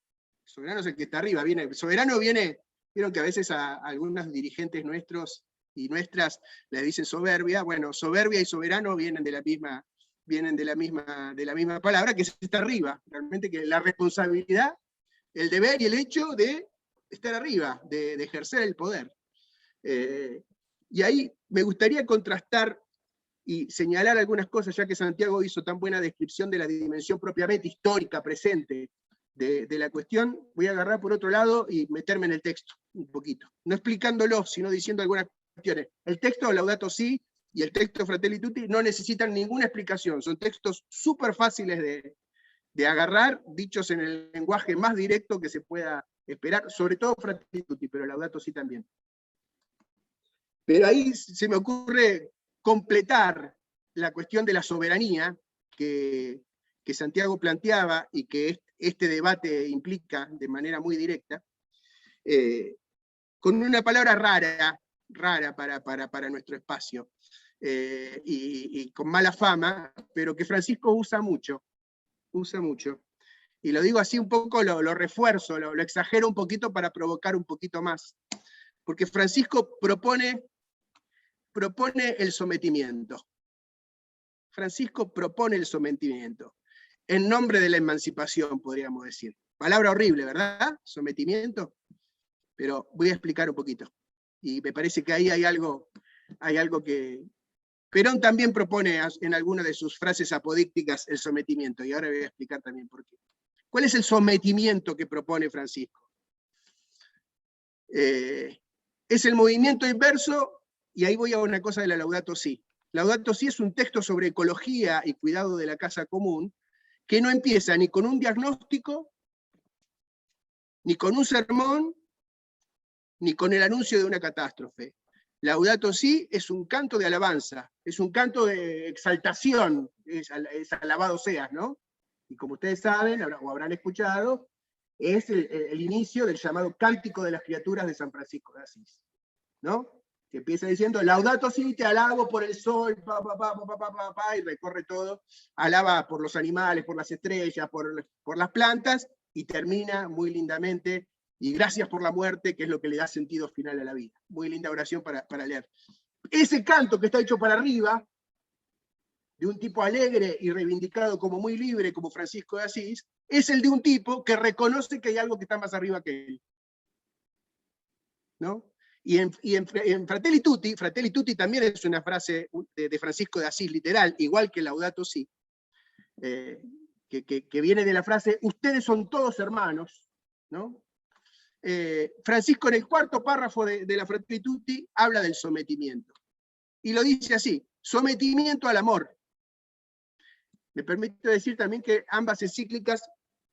El soberano es el que está arriba. El soberano viene, vieron que a veces a algunos dirigentes nuestros y nuestras les dicen soberbia. Bueno, soberbia y soberano vienen de la misma palabra, que es está arriba. Realmente que la responsabilidad, el deber y el hecho de estar arriba, de ejercer el poder. Y ahí me gustaría contrastar y señalar algunas cosas, ya que Santiago hizo tan buena descripción de la dimensión propiamente histórica, presente, de la cuestión. Voy a agarrar por otro lado y meterme en el texto un poquito, no explicándolo, sino diciendo algunas cuestiones. El texto Laudato Si y el texto Fratelli Tutti no necesitan ninguna explicación, son textos súper fáciles de agarrar, dichos en el lenguaje más directo que se pueda esperar, sobre todo Fratelli Tutti, pero Laudato Si también. Pero ahí se me ocurre completar la cuestión de la soberanía que Santiago planteaba y que este debate implica de manera muy directa, con una palabra rara para nuestro espacio, y con mala fama, pero que Francisco usa mucho. Y lo digo así un poco, lo refuerzo, lo exagero un poquito para provocar un poquito más. Porque Francisco propone el sometimiento. Francisco propone el sometimiento, en nombre de la emancipación, podríamos decir. Palabra horrible, ¿verdad? Sometimiento. Pero voy a explicar un poquito. Y me parece que ahí hay algo que... Perón también propone en alguna de sus frases apodícticas el sometimiento, y ahora voy a explicar también por qué. ¿Cuál es el sometimiento que propone Francisco? Es el movimiento inverso, y ahí voy a una cosa de la Laudato Si. Laudato Si es un texto sobre ecología y cuidado de la casa común, que no empieza ni con un diagnóstico, ni con un sermón, ni con el anuncio de una catástrofe. Laudato Si es un canto de alabanza, es un canto de exaltación, es alabado seas, ¿no? Y como ustedes saben, o habrán escuchado, es el inicio del llamado Cántico de las Criaturas de San Francisco de Asís, ¿no? Que empieza diciendo, Laudato Si, te alabo por el sol, y recorre todo, alaba por los animales, por las estrellas, por las plantas, y termina muy lindamente, y gracias por la muerte, que es lo que le da sentido final a la vida. Muy linda oración para leer. Ese canto que está hecho para arriba, de un tipo alegre y reivindicado como muy libre, como Francisco de Asís, es el de un tipo que reconoce que hay algo que está más arriba que él, ¿no? Y en Fratelli Tutti también es una frase de Francisco de Asís, literal, igual que Laudato Si, que viene de la frase, ustedes son todos hermanos, ¿no? Francisco en el cuarto párrafo de la Fratelli Tutti habla del sometimiento, y lo dice así, sometimiento al amor. Me permito decir también que ambas encíclicas,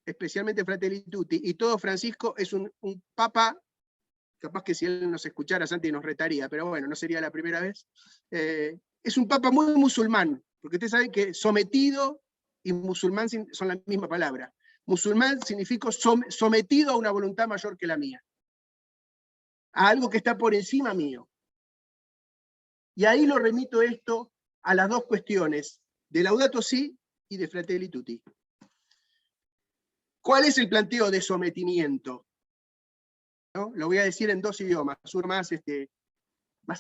especialmente Fratelli Tutti, y todo Francisco es un papa, capaz que si él nos escuchara, Santi nos retaría, pero bueno, no sería la primera vez, es un papa muy musulmán, porque ustedes saben que sometido y musulmán son la misma palabra. Musulmán significa sometido a una voluntad mayor que la mía, a algo que está por encima mío. Y ahí lo remito esto a las dos cuestiones, de Laudato Si y de Fratelli Tutti. ¿Cuál es el planteo de sometimiento? ¿No? Lo voy a decir en dos idiomas, uno más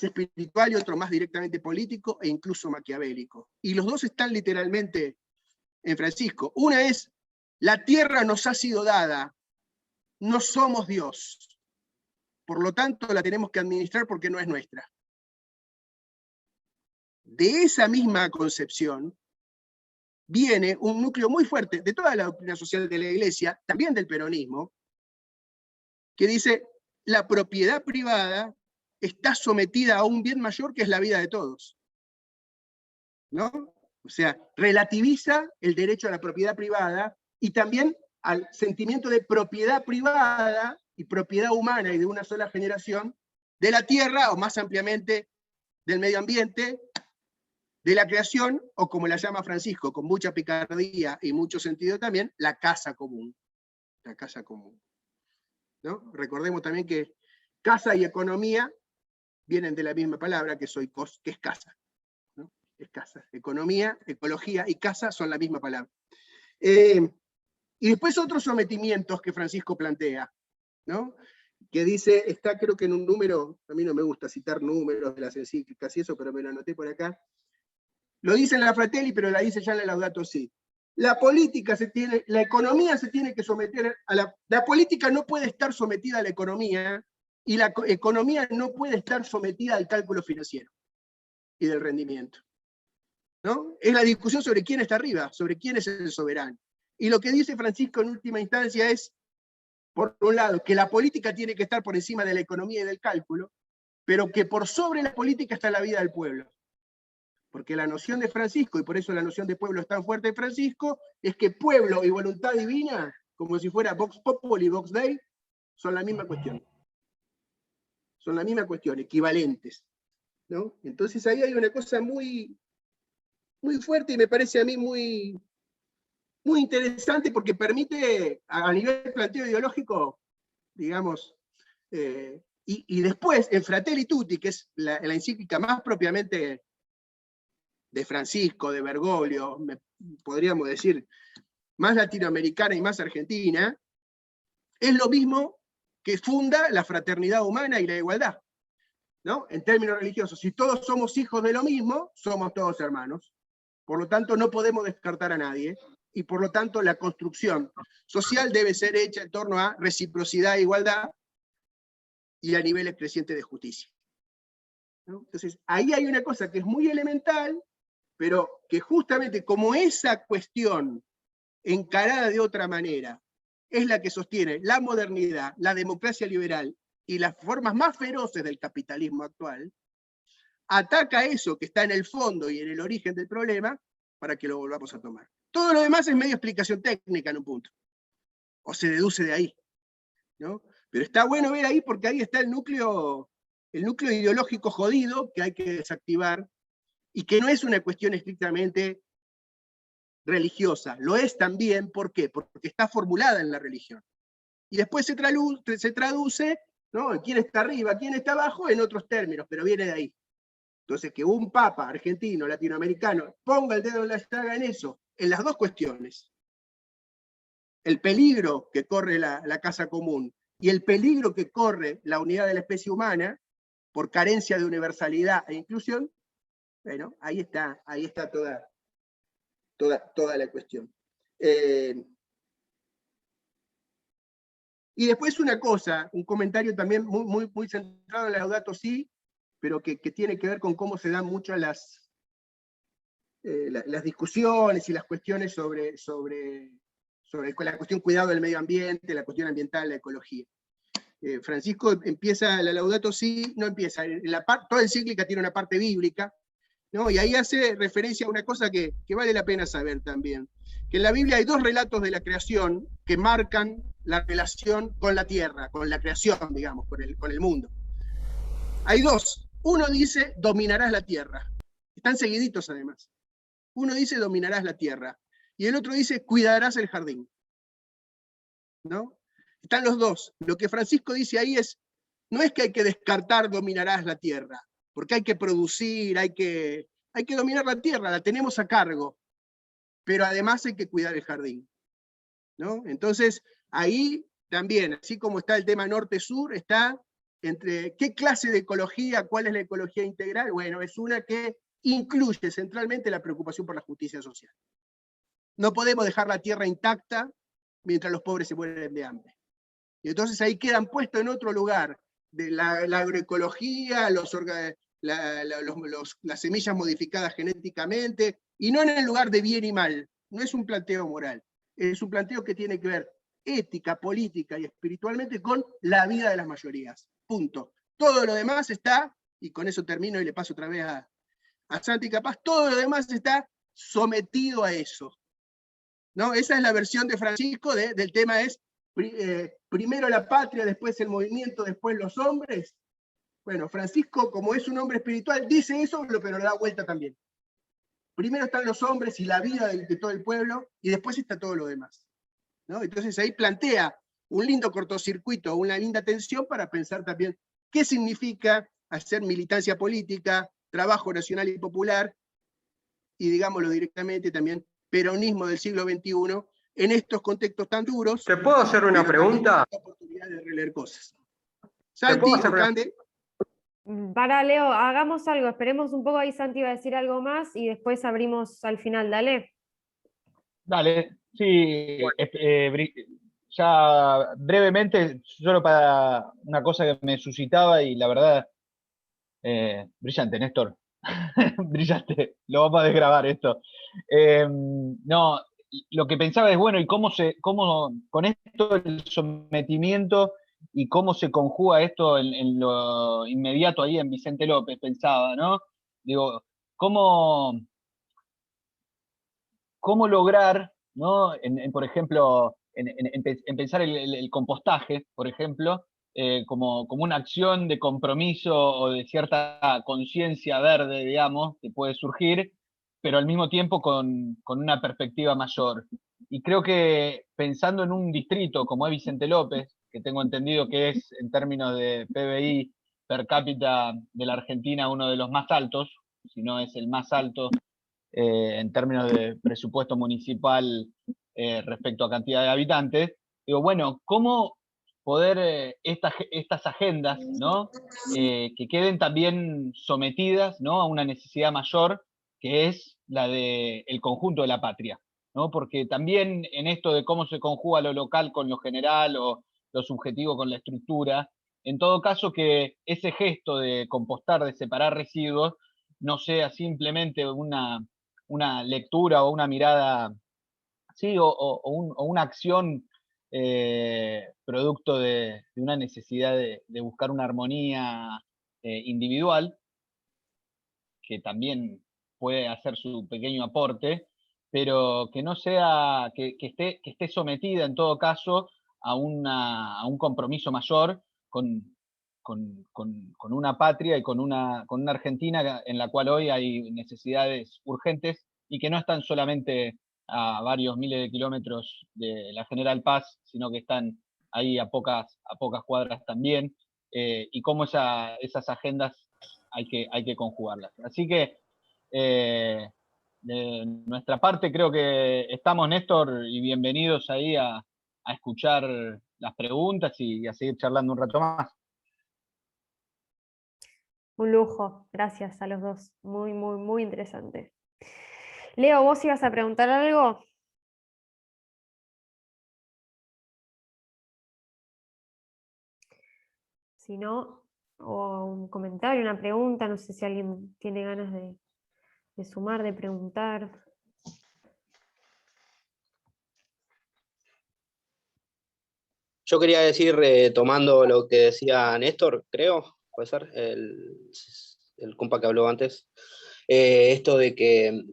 espiritual y otro más directamente político e incluso maquiavélico. Y los dos están literalmente en Francisco. Una es, la tierra nos ha sido dada, no somos Dios, por lo tanto la tenemos que administrar porque no es nuestra. De esa misma concepción viene un núcleo muy fuerte de toda la doctrina social de la Iglesia, también del peronismo, que dice, la propiedad privada está sometida a un bien mayor que es la vida de todos. ¿No? O sea, relativiza el derecho a la propiedad privada y también al sentimiento de propiedad privada y propiedad humana y de una sola generación de la tierra, o más ampliamente del medio ambiente, de la creación, o como la llama Francisco, con mucha picardía y mucho sentido también, la casa común. La casa común. ¿No? Recordemos también que casa y economía vienen de la misma palabra, que es casa. ¿No? Es casa. Economía, ecología y casa son la misma palabra. Y después otros sometimientos que Francisco plantea, ¿no? Que dice, está creo que en un número, a mí no me gusta citar números de las encíclicas y eso, pero me lo anoté por acá. Lo dice en la Fratelli, pero la dice ya en la Laudato Si. La economía se tiene que someter a la política no puede estar sometida a la economía, y la economía no puede estar sometida al cálculo financiero y del rendimiento. ¿No? Es la discusión sobre quién está arriba, sobre quién es el soberano. Y lo que dice Francisco en última instancia es, por un lado, que la política tiene que estar por encima de la economía y del cálculo, pero que por sobre la política está la vida del pueblo. Porque la noción de Francisco, y por eso la noción de pueblo es tan fuerte en Francisco, es que pueblo y voluntad divina, como si fuera Vox Populi y Vox Dei, son la misma cuestión. Son la misma cuestión, equivalentes. ¿No? Entonces ahí hay una cosa muy, muy fuerte y me parece a mí muy, muy interesante, porque permite, a nivel planteo ideológico, digamos, y después, en Fratelli Tutti, que es la encíclica más propiamente de Francisco, de Bergoglio, podríamos decir, más latinoamericana y más argentina, es lo mismo que funda la fraternidad humana y la igualdad, ¿no? En términos religiosos, si todos somos hijos de lo mismo, somos todos hermanos. Por lo tanto, no podemos descartar a nadie, y por lo tanto la construcción social debe ser hecha en torno a reciprocidad e igualdad y a niveles crecientes de justicia. ¿No? Entonces, ahí hay una cosa que es muy elemental, pero que justamente como esa cuestión encarada de otra manera es la que sostiene la modernidad, la democracia liberal y las formas más feroces del capitalismo actual, ataca eso que está en el fondo y en el origen del problema para que lo volvamos a tomar. Todo lo demás es medio explicación técnica en un punto, o se deduce de ahí, ¿no? Pero está bueno ver ahí, porque ahí está el núcleo ideológico jodido que hay que desactivar, y que no es una cuestión estrictamente religiosa, lo es también, ¿por qué? Porque está formulada en la religión. Y después se traduce, ¿no? ¿Quién está arriba, quién está abajo? En otros términos, pero viene de ahí. Entonces, que un papa argentino, latinoamericano, ponga el dedo en la llaga en eso, en las dos cuestiones, el peligro que corre la casa común y el peligro que corre la unidad de la especie humana por carencia de universalidad e inclusión, bueno, ahí está toda la cuestión. Y después una cosa, un comentario también muy centrado en la Laudato Si, pero que tiene que ver con cómo se dan muchas las discusiones y las cuestiones sobre la cuestión cuidado del medio ambiente, la cuestión ambiental, la ecología. Francisco empieza, la Laudato Si no empieza, toda encíclica tiene una parte bíblica, ¿no? Y ahí hace referencia a una cosa que vale la pena saber también, que en la Biblia hay dos relatos de la creación que marcan la relación con la tierra, con la creación, digamos, con el mundo. Hay dos. Uno dice, dominarás la tierra. Están seguiditos además. Uno dice, dominarás la tierra. Y el otro dice, cuidarás el jardín. ¿No? Están los dos. Lo que Francisco dice ahí no es que hay que descartar dominarás la tierra, porque hay que producir, hay que dominar la tierra, la tenemos a cargo, pero además hay que cuidar el jardín, ¿no? Entonces, ahí también, así como está el tema norte-sur, está entre qué clase de ecología, cuál es la ecología integral. Bueno, es una que incluye centralmente la preocupación por la justicia social. No podemos dejar la tierra intacta mientras los pobres se mueren de hambre. Y entonces ahí quedan puestos en otro lugar de la agroecología, las semillas modificadas genéticamente, y no en el lugar de bien y mal. No es un planteo moral, es un planteo que tiene que ver ética, política y espiritualmente con la vida de las mayorías. Punto. Todo lo demás está, y con eso termino y le paso otra vez a Santi capaz, todo lo demás está sometido a eso. ¿No? Esa es la versión de Francisco del tema es primero la patria, después el movimiento, después los hombres. Bueno, Francisco, como es un hombre espiritual, dice eso, pero lo da vuelta también. Primero están los hombres y la vida de todo el pueblo, y después está todo lo demás, ¿no? Entonces ahí plantea un lindo cortocircuito, una linda tensión para pensar también qué significa hacer militancia política, trabajo nacional y popular, y digámoslo directamente también, peronismo del siglo XXI, en estos contextos tan duros. ¿Te puedo hacer una pregunta? La oportunidad de releer cosas. ¿Te puedo Santi hacer o Cande. Para, Leo, hagamos algo, esperemos un poco, ahí Santi va a decir algo más y después abrimos al final, dale. Dale, sí, ya brevemente, solo para una cosa que me suscitaba y la verdad, brillante, Néstor, brillante, lo vamos a desgrabar esto. No, lo que pensaba es, bueno, y cómo con esto el sometimiento y cómo se conjuga esto en lo inmediato ahí en Vicente López, pensaba, ¿no? Digo, cómo lograr, ¿no? Por ejemplo, en pensar el compostaje, por ejemplo, como una acción de compromiso o de cierta conciencia verde, digamos, que puede surgir, pero al mismo tiempo con una perspectiva mayor. Y creo que pensando en un distrito como es Vicente López, que tengo entendido que es en términos de PBI per cápita de la Argentina uno de los más altos, si no es el más alto en términos de presupuesto municipal respecto a cantidad de habitantes, digo, bueno, ¿cómo poder estas agendas, ¿no? Que queden también sometidas, ¿no? A una necesidad mayor, que es la del conjunto de la patria, ¿no? Porque también en esto de cómo se conjuga lo local con lo general o lo subjetivo con la estructura, en todo caso que ese gesto de compostar, de separar residuos, no sea simplemente una lectura o una mirada, sí, o una acción producto de una necesidad de buscar una armonía individual, que también puede hacer su pequeño aporte, pero que no sea, que esté sometida en todo caso a un compromiso mayor con una patria y con una Argentina en la cual hoy hay necesidades urgentes y que no están solamente a varios miles de kilómetros de la General Paz, sino que están ahí a pocas cuadras también, y cómo esas agendas hay que conjugarlas. Así que de nuestra parte creo que estamos, Néstor, y bienvenidos ahí a escuchar las preguntas y a seguir charlando un rato más. Un lujo, gracias a los dos, muy, muy, muy interesante. Leo, ¿vos ibas a preguntar algo? Si no, o un comentario, una pregunta, no sé si alguien tiene ganas de sumar, de preguntar. Yo quería decir, tomando lo que decía Néstor, creo, puede ser, el compa que habló antes, esto de que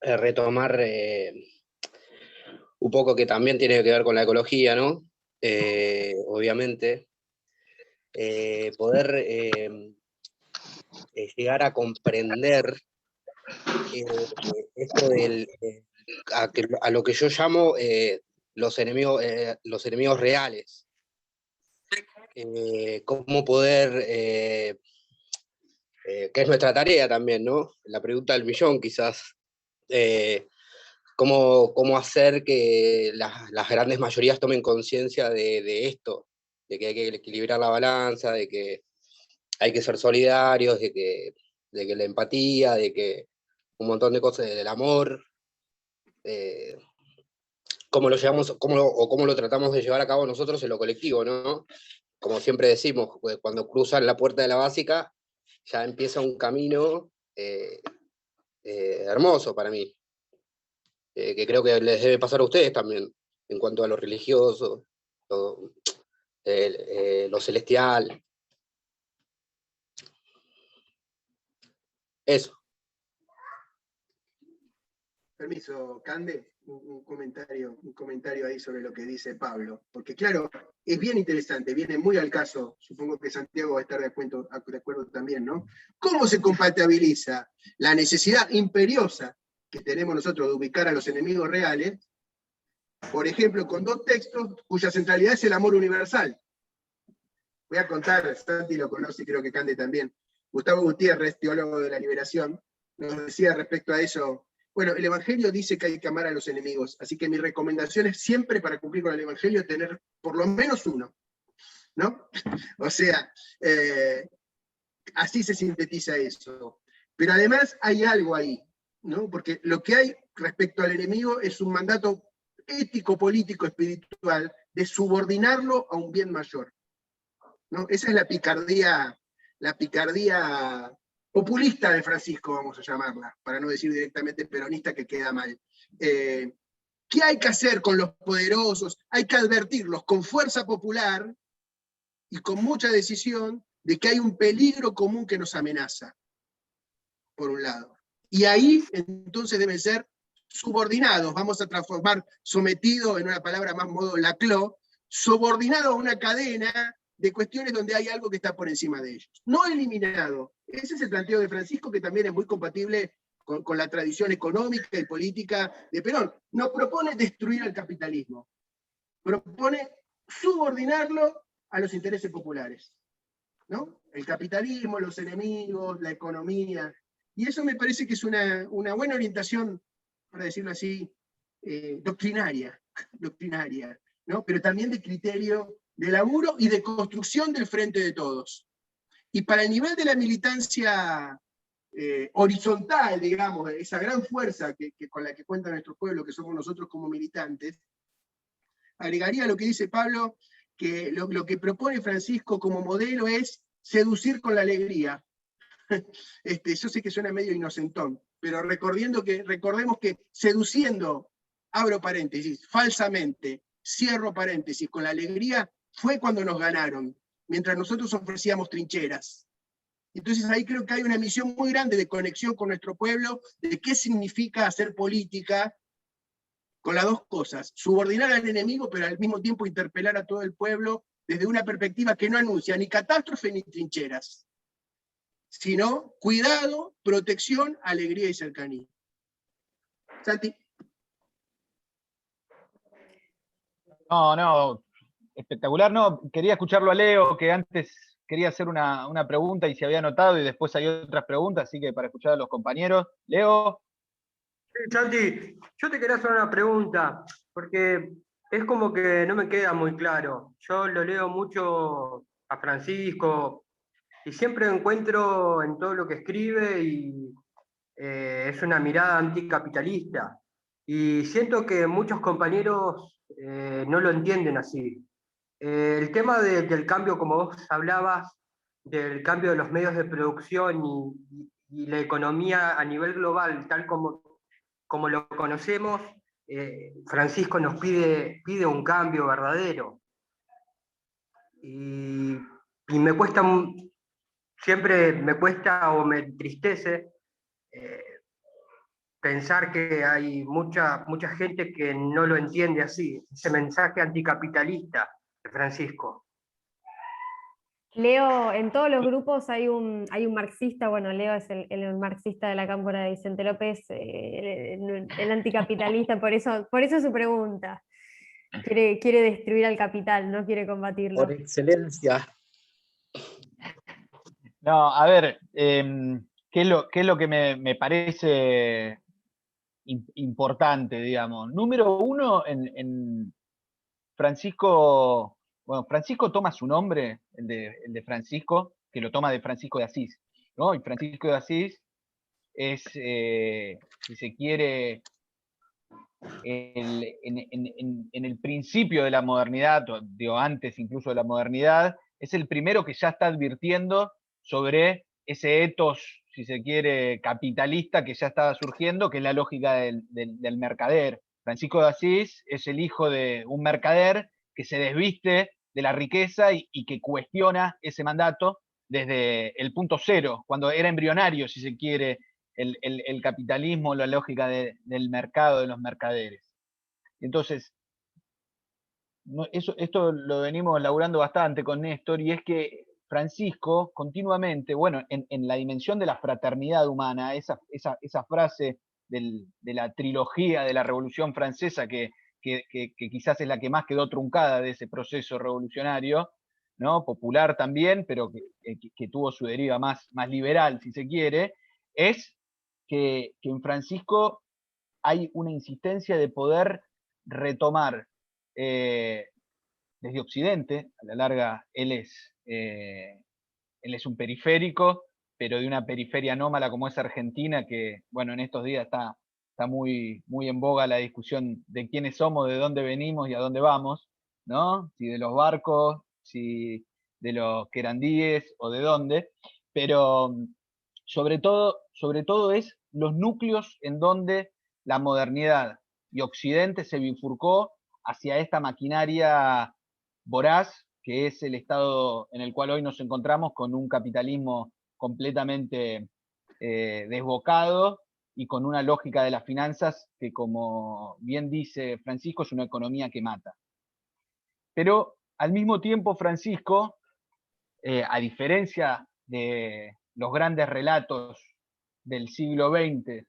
retomar un poco que también tiene que ver con la ecología, ¿no? Obviamente, poder llegar a comprender esto a lo que yo llamo los enemigos reales. Cómo poder, que es nuestra tarea también, ¿no? La pregunta del millón quizás, cómo hacer que las grandes mayorías tomen conciencia de esto, de que hay que equilibrar la balanza, de que hay que ser solidarios, de que la empatía, de que un montón de cosas del amor, cómo lo tratamos de llevar a cabo nosotros en lo colectivo, ¿no? Como siempre decimos, cuando cruzan la puerta de la básica, ya empieza un camino hermoso para mí, que creo que les debe pasar a ustedes también, en cuanto a lo religioso, lo celestial. Eso. Permiso, Cande, un comentario ahí sobre lo que dice Pablo, porque claro, es bien interesante, viene muy al caso, supongo que Santiago va a estar de acuerdo también, ¿no? ¿Cómo se compatibiliza la necesidad imperiosa que tenemos nosotros de ubicar a los enemigos reales, por ejemplo, con dos textos cuya centralidad es el amor universal? Voy a contar, Santi lo conoce, creo que Cande también. Gustavo Gutiérrez, teólogo de la liberación, nos decía respecto a eso. Bueno, el Evangelio dice que hay que amar a los enemigos, así que mi recomendación es siempre para cumplir con el Evangelio tener por lo menos uno, ¿no? O sea, así se sintetiza eso. Pero además hay algo ahí, ¿no? Porque lo que hay respecto al enemigo es un mandato ético, político, espiritual, de subordinarlo a un bien mayor, ¿no? Esa es la picardía populista de Francisco, vamos a llamarla, para no decir directamente peronista, que queda mal. ¿Qué hay que hacer con los poderosos? Hay que advertirlos con fuerza popular y con mucha decisión de que hay un peligro común que nos amenaza, por un lado. Y ahí entonces deben ser subordinados, vamos a transformar sometido en una palabra más modo Laclau, subordinado a una cadena de cuestiones donde hay algo que está por encima de ellos. No eliminado. Ese es el planteo de Francisco, que también es muy compatible con la tradición económica y política de Perón. No propone destruir al capitalismo, propone subordinarlo a los intereses populares, ¿no? El capitalismo, los enemigos, la economía. Y eso me parece que es una buena orientación, para decirlo así, doctrinaria, ¿no? Pero también de criterio de laburo y de construcción del frente de todos. Y para el nivel de la militancia horizontal, digamos, esa gran fuerza con la que cuenta nuestro pueblo, que somos nosotros como militantes, agregaría lo que dice Pablo, que lo que propone Francisco como modelo es seducir con la alegría. Yo sé que suena medio inocentón, pero recordemos que seduciendo, abro paréntesis, falsamente, cierro paréntesis, con la alegría, fue cuando nos ganaron, mientras nosotros ofrecíamos trincheras. Entonces ahí creo que hay una misión muy grande de conexión con nuestro pueblo, de qué significa hacer política, con las dos cosas, subordinar al enemigo, pero al mismo tiempo interpelar a todo el pueblo desde una perspectiva que no anuncia ni catástrofe ni trincheras, sino cuidado, protección, alegría y cercanía. Santi. No, espectacular. No, quería escucharlo a Leo, que antes quería hacer una pregunta y se había anotado, y después hay otras preguntas, así que para escuchar a los compañeros. Leo. Sí, Santi, yo te quería hacer una pregunta, porque es como que no me queda muy claro. Yo lo leo mucho a Francisco y siempre encuentro en todo lo que escribe y es una mirada anticapitalista. Y siento que muchos compañeros no lo entienden así. El tema del cambio, como vos hablabas, del cambio de los medios de producción y la economía a nivel global, tal como lo conocemos, Francisco nos pide un cambio verdadero. Y me cuesta, siempre me cuesta o me entristece pensar que hay mucha gente que no lo entiende así, ese mensaje anticapitalista de Francisco. Leo, en todos los grupos hay un marxista, bueno, Leo es el marxista de la cámpora de Vicente López, el anticapitalista, por eso su pregunta. Quiere destruir al capital, no quiere combatirlo. Por excelencia. No, a ver, ¿qué es lo que me parece importante, digamos? Número uno, en Francisco. Bueno, Francisco toma su nombre, el de Francisco, que lo toma de Francisco de Asís, ¿no? Y Francisco de Asís es, si se quiere, en el principio de la modernidad, digo, antes incluso de la modernidad, es el primero que ya está advirtiendo sobre ese etos, si se quiere, capitalista que ya estaba surgiendo, que es la lógica del mercader. Francisco de Asís es el hijo de un mercader que se desviste de la riqueza y que cuestiona ese mandato desde el punto cero, cuando era embrionario, si se quiere, el capitalismo, la lógica del mercado, de los mercaderes. Entonces, esto lo venimos laburando bastante con Néstor, y es que Francisco continuamente, bueno, en la dimensión de la fraternidad humana, esa frase de la trilogía de la Revolución Francesa, que quizás es la que más quedó truncada de ese proceso revolucionario, ¿no? Popular también, pero que tuvo su deriva más liberal, si se quiere, es que en Francisco hay una insistencia de poder retomar desde Occidente. A la larga él es un periférico, pero de una periferia anómala como es Argentina, que bueno, en estos días está muy en boga la discusión de quiénes somos, de dónde venimos y a dónde vamos, ¿no? Si de los barcos, si de los querandíes o de dónde, pero sobre todo es los núcleos en donde la modernidad y Occidente se bifurcó hacia esta maquinaria voraz, que es el estado en el cual hoy nos encontramos, con un capitalismo completamente desbocado y con una lógica de las finanzas que, como bien dice Francisco, es una economía que mata. Pero al mismo tiempo Francisco, a diferencia de los grandes relatos del siglo XX,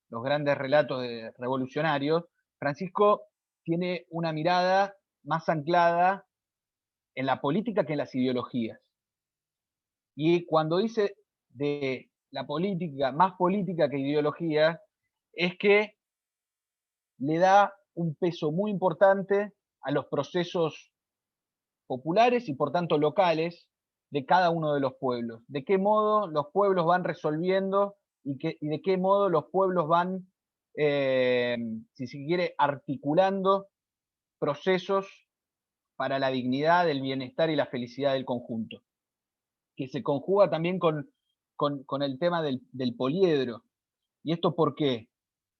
los grandes relatos revolucionarios, Francisco tiene una mirada más anclada en la política que en las ideologías. Y cuando dice de la política, más política que ideología, es que le da un peso muy importante a los procesos populares y por tanto locales de cada uno de los pueblos. De qué modo los pueblos van resolviendo y de qué modo los pueblos van, si se quiere, articulando procesos para la dignidad, el bienestar y la felicidad del conjunto, que se conjuga también con el tema del poliedro. ¿Y esto por qué?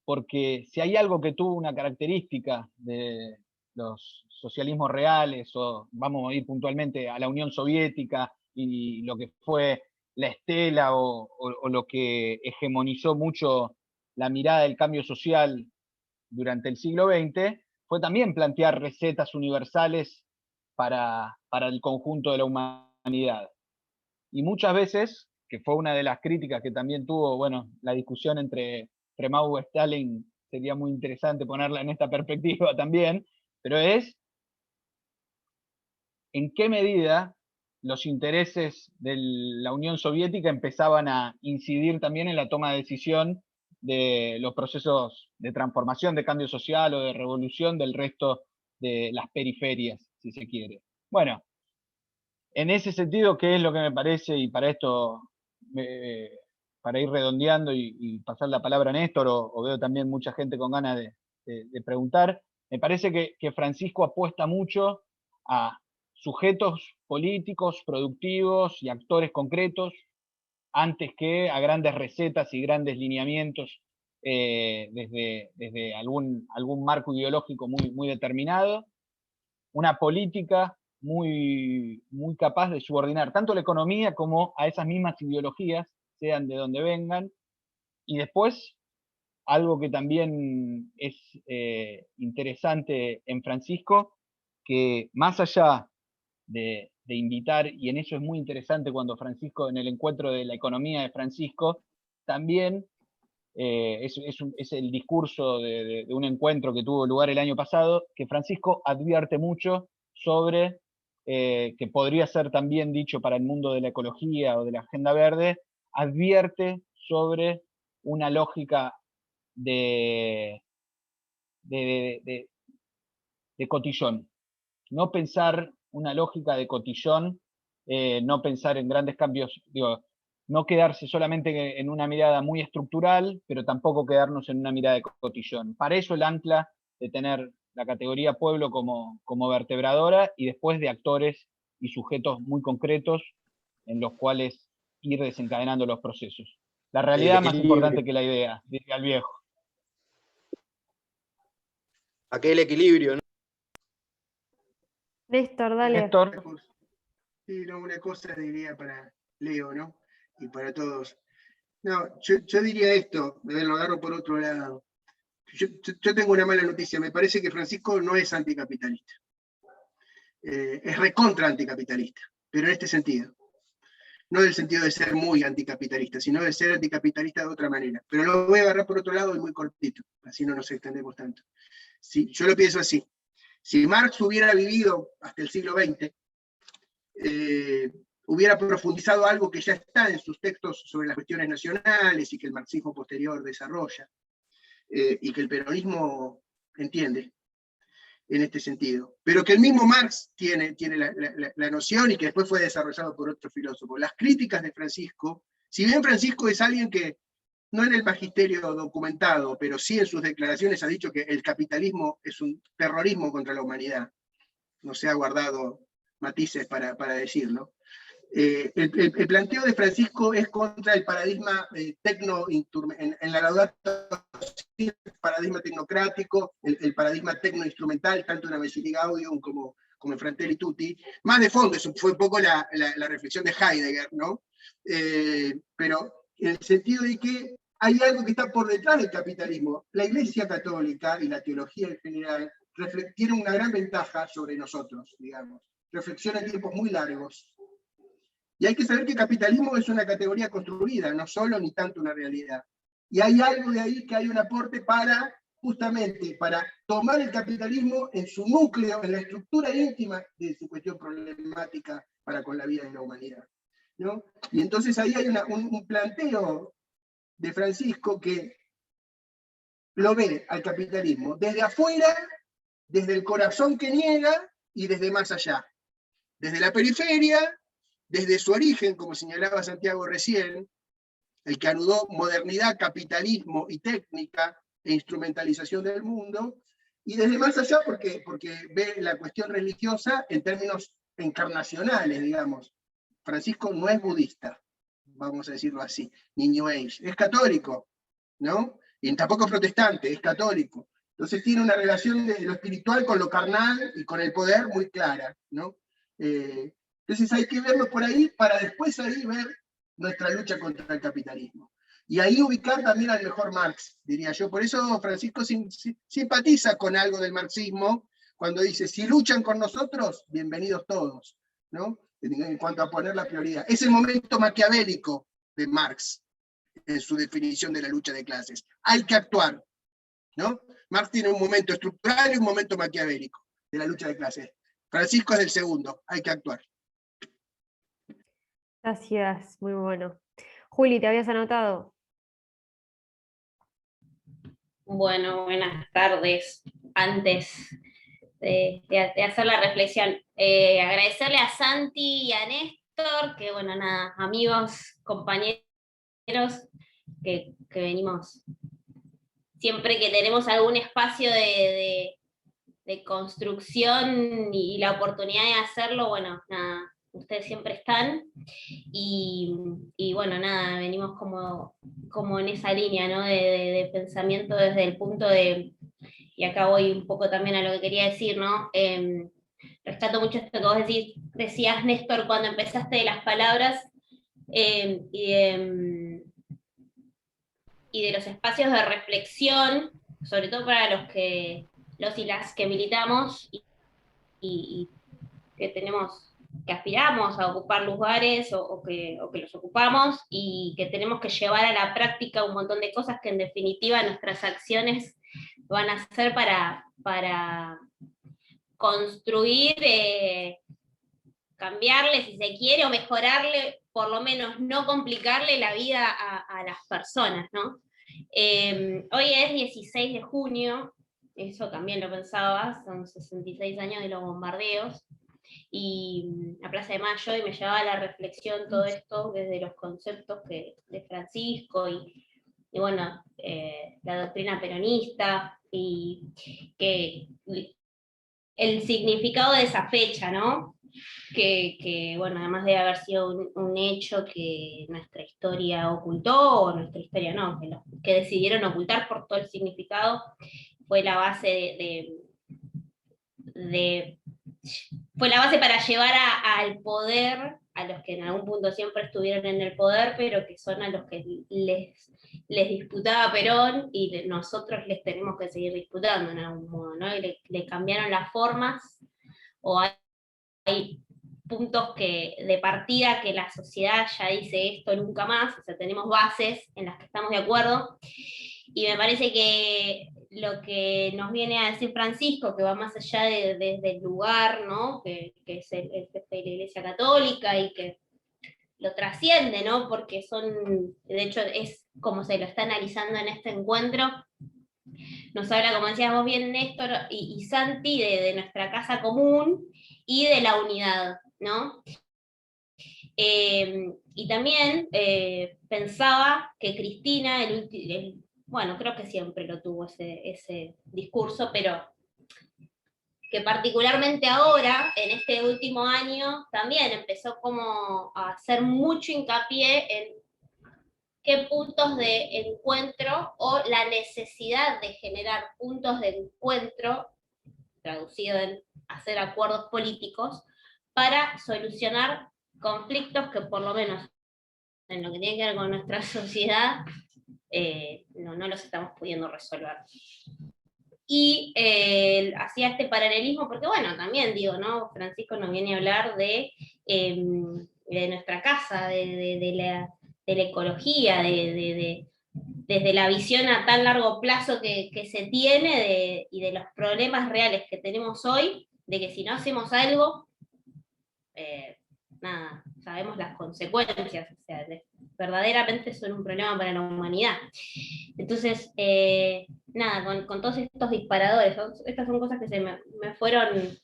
Porque si hay algo que tuvo una característica de los socialismos reales, o vamos a ir puntualmente a la Unión Soviética y lo que fue la estela o lo que hegemonizó mucho la mirada del cambio social durante el siglo XX, fue también plantear recetas universales para el conjunto de la humanidad. Y muchas veces, que fue una de las críticas que también tuvo, bueno, la discusión entre Mao y Stalin, sería muy interesante ponerla en esta perspectiva también, pero es en qué medida los intereses de la Unión Soviética empezaban a incidir también en la toma de decisión de los procesos de transformación, de cambio social o de revolución del resto de las periferias, si se quiere. Bueno, en ese sentido, ¿qué es lo que me parece? Y para esto, para ir redondeando y pasar la palabra a Néstor, o veo también mucha gente con ganas de preguntar, me parece que Francisco apuesta mucho a sujetos políticos, productivos y actores concretos, antes que a grandes recetas y grandes lineamientos desde algún marco ideológico muy determinado. Una política muy capaz de subordinar tanto la economía como a esas mismas ideologías, sean de donde vengan. Y después, algo que también es interesante en Francisco, que más allá de invitar, y en eso es muy interesante cuando Francisco, en el encuentro de la economía de Francisco, también es el discurso de un encuentro que tuvo lugar el año pasado, que Francisco advierte mucho sobre, que podría ser también dicho para el mundo de la ecología o de la agenda verde, advierte sobre una lógica de cotillón. No pensar una lógica de cotillón, no pensar en grandes cambios, digo, no quedarse solamente en una mirada muy estructural, pero tampoco quedarnos en una mirada de cotillón. Para eso el ancla de tener la categoría pueblo como vertebradora, y después de actores y sujetos muy concretos en los cuales ir desencadenando los procesos. La realidad más importante que la idea, diría el viejo. Aquel equilibrio, ¿no? Néstor, dale. Néstor. Sí, no, una cosa diría para Leo, ¿no? Y para todos. No, yo diría esto, lo agarro por otro lado. Yo tengo una mala noticia, me parece que Francisco no es anticapitalista. Es recontra anticapitalista, pero en este sentido. No en el sentido de ser muy anticapitalista, sino de ser anticapitalista de otra manera. Pero lo voy a agarrar por otro lado y muy cortito, así no nos extendemos tanto. Sí, yo lo pienso así. Si Marx hubiera vivido hasta el siglo XX, hubiera profundizado algo que ya está en sus textos sobre las cuestiones nacionales y que el marxismo posterior desarrolla, y que el peronismo entiende en este sentido, pero que el mismo Marx tiene la noción y que después fue desarrollado por otro filósofo. Las críticas de Francisco, si bien Francisco es alguien que, no en el magisterio documentado, pero sí en sus declaraciones ha dicho que el capitalismo es un terrorismo contra la humanidad, no se ha guardado matices para decirlo. El planteo de Francisco es contra el paradigma en la Laudato Si, el paradigma tecnocrático, el paradigma tecnoinstrumental, tanto en Amici Gaudium como en Fratelli Tutti. Más de fondo, eso fue un poco la reflexión de Heidegger, ¿no? Pero en el sentido de que hay algo que está por detrás del capitalismo. La Iglesia Católica y la teología en general tienen una gran ventaja sobre nosotros, digamos. Reflexiona en tiempos muy largos. Y hay que saber que el capitalismo es una categoría construida, no solo ni tanto una realidad. Y hay algo de ahí que hay un aporte justamente para tomar el capitalismo en su núcleo, en la estructura íntima de su cuestión problemática para con la vida de la humanidad, ¿no? Y entonces ahí hay un planteo de Francisco que lo ve al capitalismo desde afuera, desde el corazón que niega y desde más allá. Desde la periferia, desde su origen, como señalaba Santiago recién, el que anudó modernidad, capitalismo y técnica e instrumentalización del mundo, y desde más allá porque ve la cuestión religiosa en términos encarnacionales, digamos. Francisco no es budista, vamos a decirlo así, ni New Age, es católico, ¿no? Y tampoco es protestante, es católico. Entonces tiene una relación de lo espiritual con lo carnal y con el poder muy clara, ¿no? Entonces hay que verlo por ahí para después ahí ver nuestra lucha contra el capitalismo. Y ahí ubicar también al mejor Marx, diría yo. Por eso Francisco simpatiza con algo del marxismo cuando dice, si luchan con nosotros, bienvenidos todos, ¿no? En cuanto a poner la prioridad. Es el momento maquiavélico de Marx en su definición de la lucha de clases. Hay que actuar, ¿no? Marx tiene un momento estructural y un momento maquiavélico de la lucha de clases. Francisco es el segundo, hay que actuar. Gracias, muy bueno. Juli, ¿te habías anotado? Bueno, buenas tardes. Antes de hacer la reflexión, agradecerle a Santi y a Néstor, que bueno, nada, amigos, compañeros, que venimos, siempre que tenemos algún espacio de construcción y la oportunidad de hacerlo, bueno, nada, ustedes siempre están, y bueno, nada, venimos como en esa línea, ¿no? de pensamiento desde el punto de, y acá voy un poco también a lo que quería decir, ¿no? Rescato mucho esto que vos decías, Néstor, cuando empezaste de las palabras, y de los espacios de reflexión, sobre todo para los y las que militamos y que aspiramos a ocupar lugares o que los ocupamos, y que tenemos que llevar a la práctica un montón de cosas que en definitiva nuestras acciones van a ser para construir, cambiarle si se quiere, o mejorarle, por lo menos no complicarle la vida a las personas, ¿no? Hoy es 16 de junio, eso también lo pensaba, son 66 años de los bombardeos, y a Plaza de Mayo, y me llevaba a la reflexión todo esto desde los conceptos de Francisco y bueno, la doctrina peronista, y que el significado de esa fecha, ¿no? Que bueno, además de haber sido un hecho que nuestra historia ocultó, o nuestra historia no, que decidieron ocultar por todo el significado, fue la base de fue la base para llevar al poder a los que en algún punto siempre estuvieron en el poder, pero que son a los que les disputaba Perón, y nosotros les tenemos que seguir disputando en algún modo, ¿no? Y le cambiaron las formas, o hay puntos de partida que la sociedad ya dice esto nunca más, o sea, tenemos bases en las que estamos de acuerdo, y me parece que lo que nos viene a decir Francisco, que va más allá desde el lugar, ¿no? que es el jefe de la Iglesia Católica y que lo trasciende, ¿no? Porque de hecho es como se lo está analizando en este encuentro, nos habla, como decías vos bien, Néstor y Santi, de nuestra casa común y de la unidad, ¿no? Y también pensaba que Cristina, bueno, creo que siempre lo tuvo ese discurso, pero que particularmente ahora, en este último año, también empezó como a hacer mucho hincapié en qué puntos de encuentro, o la necesidad de generar puntos de encuentro, traducido en hacer acuerdos políticos, para solucionar conflictos que por lo menos en lo que tiene que ver con nuestra sociedad, no los estamos pudiendo resolver. Y hacía este paralelismo porque, bueno, también digo, ¿no? Francisco nos viene a hablar de nuestra casa, de la ecología, desde la visión a tan largo plazo que se tiene, y de los problemas reales que tenemos hoy, de que si no hacemos algo, nada, sabemos las consecuencias, o sea, verdaderamente son un problema para la humanidad. Entonces, nada, con todos estos disparadores, estas son cosas que se me fueron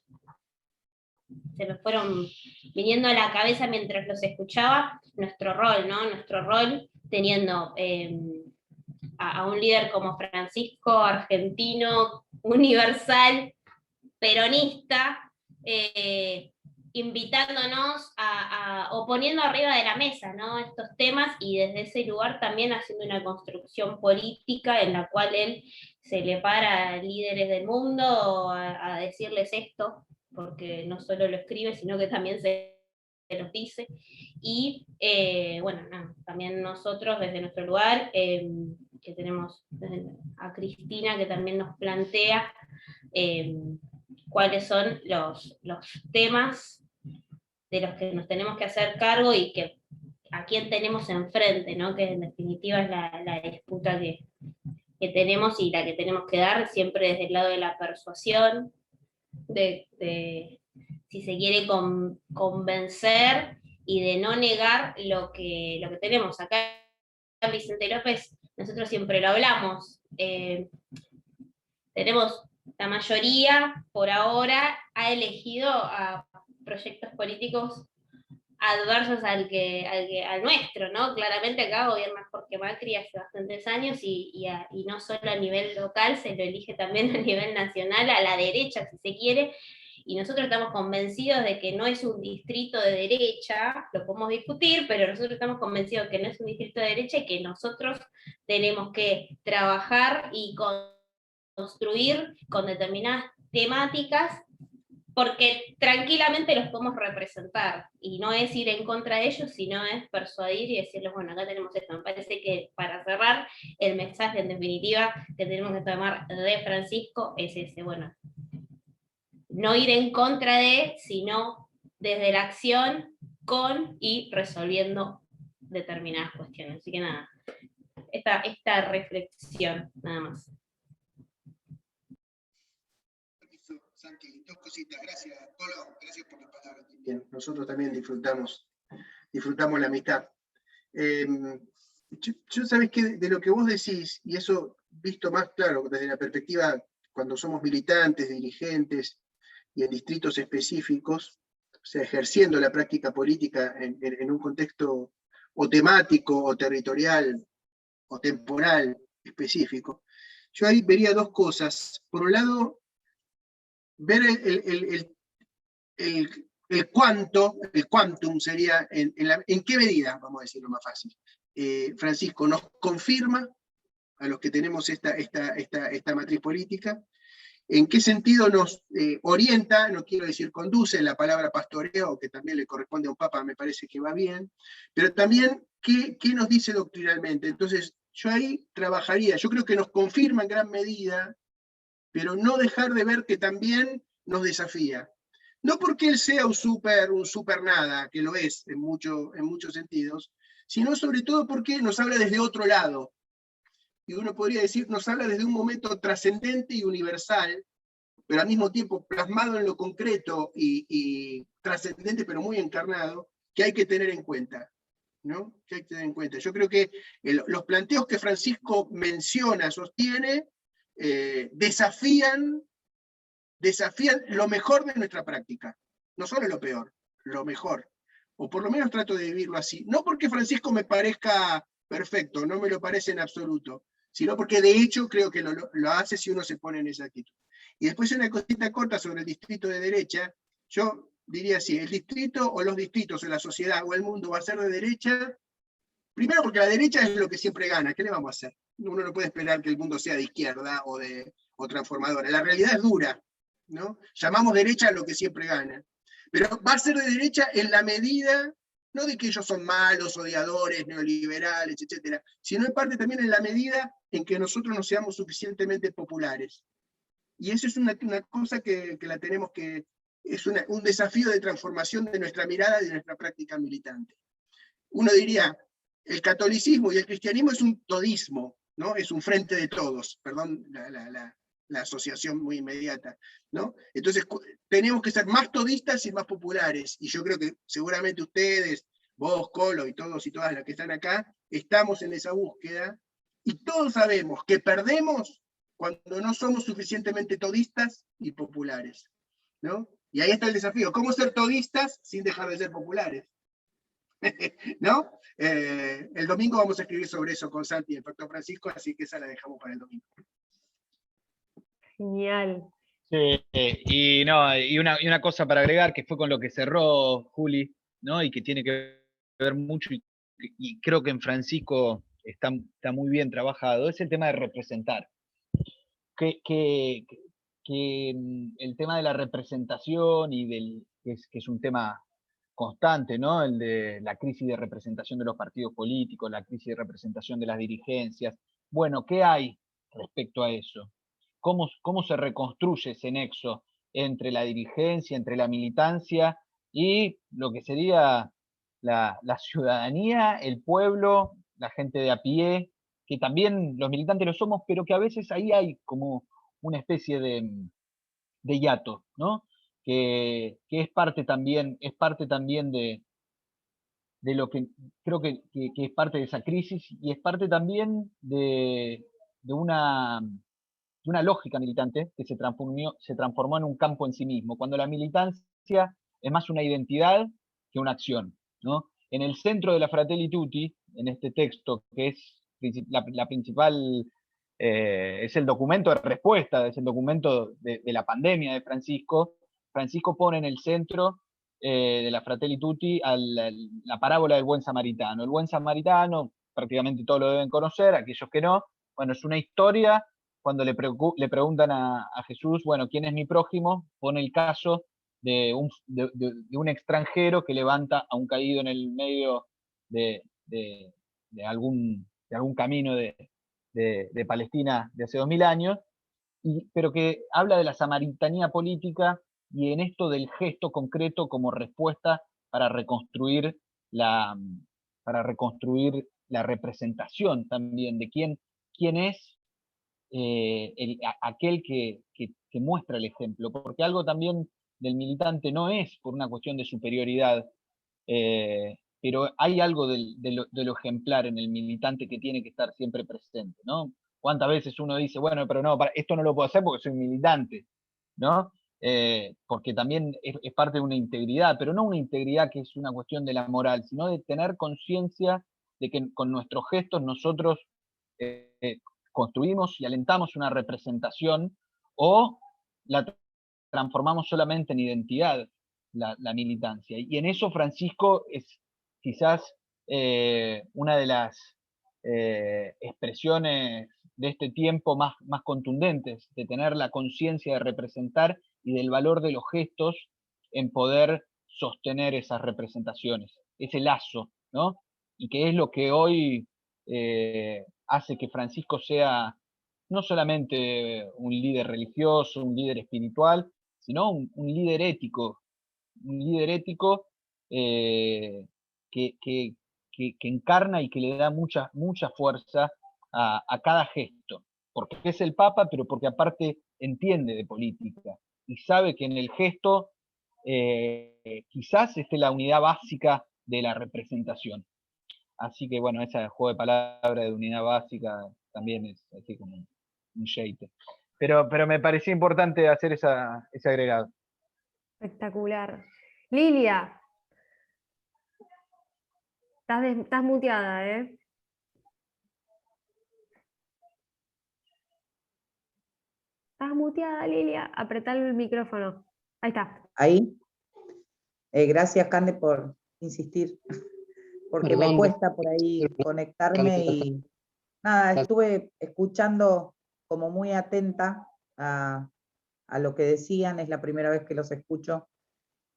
viniendo a la cabeza mientras los escuchaba, nuestro rol, ¿no? Nuestro rol teniendo a un líder como Francisco, argentino, universal, peronista, invitándonos o poniendo arriba de la mesa, ¿no? Estos temas, y desde ese lugar también haciendo una construcción política en la cual él se le para a líderes del mundo a decirles esto, porque no solo lo escribe, sino que también se los dice. Y bueno, también nosotros desde nuestro lugar, que tenemos a Cristina, que también nos plantea cuáles son los temas de los que nos tenemos que hacer cargo, y que a quién tenemos enfrente, ¿no? Que en definitiva es la disputa que tenemos, y la que tenemos que dar siempre desde el lado de la persuasión, si se quiere convencer, y de no negar lo que tenemos. Acá en Vicente López nosotros siempre lo hablamos, tenemos, la mayoría por ahora ha elegido a proyectos políticos adversos al nuestro, ¿no? Claramente acá gobierna Jorge Macri hace bastantes años, y no solo a nivel local, se lo elige también a nivel nacional, a la derecha, si se quiere, y nosotros estamos convencidos de que no es un distrito de derecha, lo podemos discutir, pero nosotros estamos convencidos de que no es un distrito de derecha, y que nosotros tenemos que trabajar y construir con determinadas temáticas, porque tranquilamente los podemos representar, y no es ir en contra de ellos, sino es persuadir y decirles, bueno, acá tenemos esto. Me parece que, para cerrar, el mensaje en definitiva que tenemos que tomar de Francisco es ese, bueno, no ir en contra de, sino desde la acción, con y resolviendo determinadas cuestiones. Así que nada, esta reflexión, nada más. Santi, dos cositas, gracias, Polo, gracias por las palabras. Bien, nosotros también disfrutamos la amistad. Yo sabés que de lo que vos decís, y eso visto más claro desde la perspectiva cuando somos militantes, dirigentes, y en distritos específicos, o sea, ejerciendo la práctica política en un contexto o temático, o territorial, o temporal específico, yo ahí vería dos cosas. Por un lado, ver el quantum sería en qué medida, vamos a decirlo más fácil. Francisco nos confirma a los que tenemos esta matriz política, en qué sentido nos orienta, no quiero decir conduce, la palabra pastoreo, que también le corresponde a un papa, me parece que va bien, pero también qué nos dice doctrinalmente. Entonces, yo ahí trabajaría, yo creo que nos confirma en gran medida, pero no dejar de ver que también nos desafía. No porque él sea un super nada, que lo es en muchos sentidos, sino sobre todo porque nos habla desde otro lado. Y uno podría decir, nos habla desde un momento trascendente y universal, pero al mismo tiempo plasmado en lo concreto y trascendente, pero muy encarnado, que hay que tener en cuenta. ¿No? Que hay que tener en cuenta. Yo creo que los planteos que Francisco menciona, sostiene, desafían lo mejor de nuestra práctica. No solo lo peor, lo mejor. O por lo menos trato de vivirlo así. No porque Francisco me parezca perfecto, no me lo parece en absoluto, sino porque de hecho creo que lo hace si uno se pone en esa actitud. Y después una cosita corta sobre el distrito de derecha. Yo diría así, el distrito o los distritos o la sociedad o el mundo va a ser de derecha, primero porque la derecha es lo que siempre gana, ¿qué le vamos a hacer? Uno no puede esperar que el mundo sea de izquierda o transformadora. La realidad es dura, ¿no? Llamamos derecha a lo que siempre gana. Pero va a ser de derecha en la medida, no de que ellos son malos, odiadores, neoliberales, etcétera, sino en parte también en la medida en que nosotros no seamos suficientemente populares. Y eso es una cosa que la tenemos que, es un desafío de transformación de nuestra mirada y de nuestra práctica militante. Uno diría, el catolicismo y el cristianismo es un todismo, ¿no? Es un frente de todos, perdón la asociación muy inmediata, ¿no? Entonces tenemos que ser más todistas y más populares, y yo creo que seguramente ustedes, vos, Colo, y todos y todas las que están acá, estamos en esa búsqueda, y todos sabemos que perdemos cuando no somos suficientemente todistas y populares, ¿no? Y ahí está el desafío, ¿cómo ser todistas sin dejar de ser populares? ¿No? El domingo vamos a escribir sobre eso con Santi y el Pacto Francisco, así que esa la dejamos para el domingo. Genial. Sí, y una cosa para agregar, que fue con lo que cerró Juli, ¿no? Y que tiene que ver mucho, y creo que en Francisco está muy bien trabajado, es el tema de representar. Que el tema de la representación y que es un tema constante, ¿no? El de la crisis de representación de los partidos políticos, la crisis de representación de las dirigencias. Bueno, ¿qué hay respecto a eso? ¿Cómo se reconstruye ese nexo entre la dirigencia, entre la militancia y lo que sería la ciudadanía, el pueblo, la gente de a pie, que también los militantes lo somos, pero que a veces ahí hay como una especie de hiato, ¿no? Que es parte también de lo que creo que es parte de esa crisis, y es parte también de una lógica militante que se transformó en un campo en sí mismo, cuando la militancia es más una identidad que una acción, ¿no? En el centro de la Fratelli Tutti, en este texto, que es la principal, es el documento de respuesta, es el documento de la pandemia de Francisco pone en el centro de la Fratelli Tutti la parábola del buen samaritano. El buen samaritano, prácticamente todos lo deben conocer, aquellos que no, bueno, es una historia. Cuando le preguntan a Jesús, bueno, ¿quién es mi prójimo? Pone el caso de un extranjero que levanta a un caído en el medio de algún camino de Palestina de hace 2000 años, pero que habla de la samaritanía política y en esto del gesto concreto como respuesta para reconstruir la representación también de quién es aquel que muestra el ejemplo, porque algo también del militante no es por una cuestión de superioridad, pero hay algo de lo ejemplar en el militante que tiene que estar siempre presente, ¿no? ¿Cuántas veces uno dice, bueno, pero no, esto no lo puedo hacer porque soy militante, ¿no? Porque también es parte de una integridad, pero no una integridad que es una cuestión de la moral, sino de tener conciencia de que con nuestros gestos nosotros construimos y alentamos una representación, o la transformamos solamente en identidad, la militancia. Y en eso Francisco es quizás una de las expresiones de este tiempo más contundentes, de tener la conciencia de representar y del valor de los gestos en poder sostener esas representaciones, ese lazo, ¿no? Y que es lo que hoy hace que Francisco sea no solamente un líder religioso, un líder espiritual, sino un líder ético, que encarna y que le da mucha fuerza a cada gesto, porque es el Papa, pero porque aparte entiende de política y sabe que en el gesto quizás esté la unidad básica de la representación. Así que bueno, ese juego de palabras de unidad básica también es así como un sheite. Pero me parecía importante hacer ese agregado. Espectacular. Lilia. Estás muteada, ¿eh? Estás muteada, Lilia. Apretá el micrófono. Ahí está. Ahí. Gracias, Cande, por insistir, porque me cuesta por ahí conectarme y nada, estuve escuchando como muy atenta a lo que decían, es la primera vez que los escucho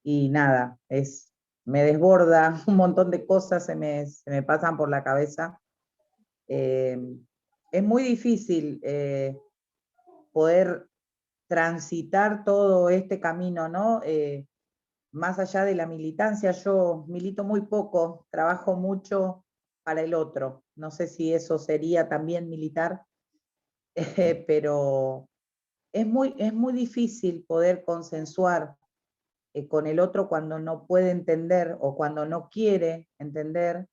y nada, me desborda un montón de cosas, se me pasan por la cabeza. Es muy difícil poder transitar todo este camino, ¿no? Más allá de la militancia, yo milito muy poco, trabajo mucho para el otro. No sé si eso sería también militar, pero es muy difícil poder consensuar con el otro cuando no puede entender o cuando no quiere entender.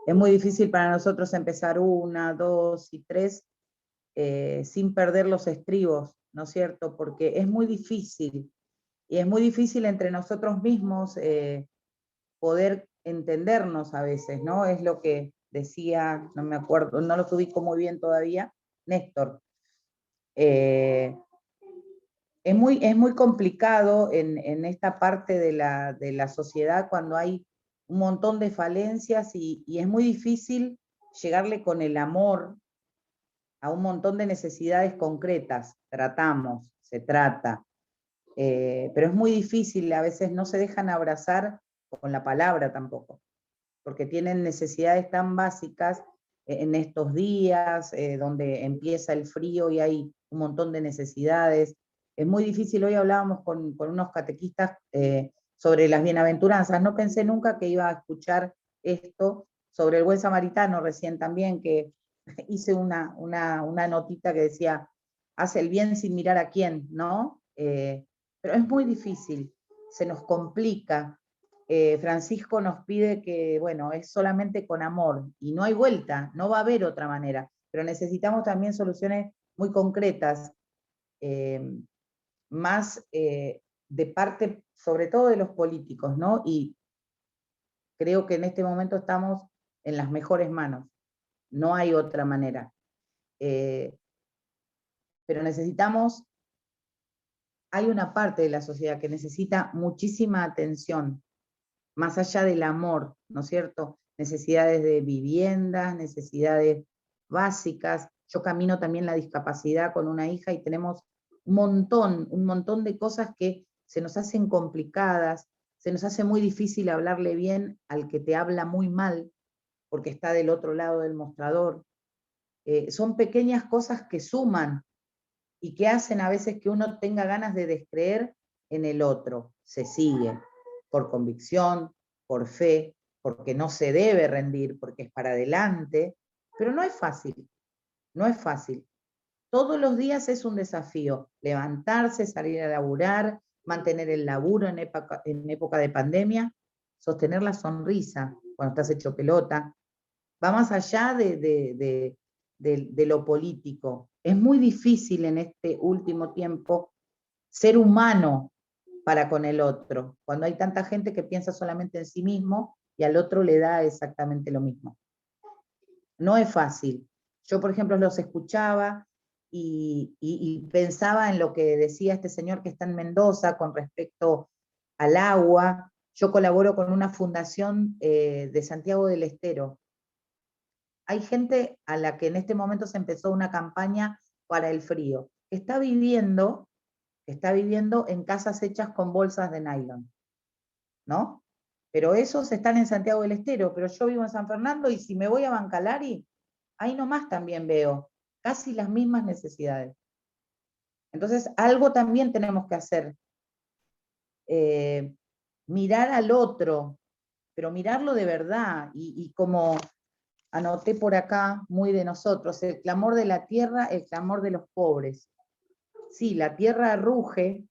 Es muy difícil para nosotros empezar 1, 2 y 3 sin perder los estribos, ¿no es cierto? Porque es muy difícil. Y es muy difícil entre nosotros mismos poder entendernos a veces, ¿no? Es lo que decía, no me acuerdo, no lo ubico muy bien todavía, Néstor. Es muy complicado en esta parte de la sociedad cuando hay un montón de falencias y es muy difícil llegarle con el amor a un montón de necesidades concretas. Se trata. Pero es muy difícil, a veces no se dejan abrazar con la palabra tampoco, porque tienen necesidades tan básicas en estos días, donde empieza el frío y hay un montón de necesidades. Es muy difícil, hoy hablábamos con unos catequistas sobre las bienaventuranzas, no pensé nunca que iba a escuchar esto, sobre el buen samaritano recién también, que hice una notita que decía, hace el bien sin mirar a quién, ¿no? Pero es muy difícil, se nos complica. Francisco nos pide que, bueno, es solamente con amor, y no hay vuelta, no va a haber otra manera, pero necesitamos también soluciones muy concretas, más de parte, sobre todo de los políticos, ¿no? Y creo que en este momento estamos en las mejores manos, no hay otra manera. Pero necesitamos, hay una parte de la sociedad que necesita muchísima atención, más allá del amor, ¿no es cierto? Necesidades de viviendas, necesidades básicas. Yo camino también la discapacidad con una hija y tenemos un montón de cosas que se nos hacen complicadas, se nos hace muy difícil hablarle bien al que te habla muy mal, porque está del otro lado del mostrador. Son pequeñas cosas que suman y que hacen a veces que uno tenga ganas de descreer en el otro. Se sigue por convicción, por fe, porque no se debe rendir, porque es para adelante, pero no es fácil, no es fácil. Todos los días es un desafío, levantarse, salir a laburar, mantener el laburo en época de pandemia, sostener la sonrisa cuando estás hecho pelota. Va más allá de lo político. Es muy difícil en este último tiempo ser humano para con el otro, cuando hay tanta gente que piensa solamente en sí mismo y al otro le da exactamente lo mismo. No es fácil. Yo, por ejemplo, los escuchaba y pensaba en lo que decía este señor que está en Mendoza con respecto al agua. Yo colaboro con una fundación de Santiago del Estero. hay gente a la que en este momento se empezó una campaña para el frío. Está viviendo en casas hechas con bolsas de nylon, ¿no? Pero esos están en Santiago del Estero, pero yo vivo en San Fernando y si me voy a Bancalari, ahí nomás también veo casi las mismas necesidades. Entonces, algo también tenemos que hacer. Mirar al otro, pero mirarlo de verdad, y como anoté por acá, muy de nosotros, el clamor de la tierra, el clamor de los pobres. Sí, la tierra ruge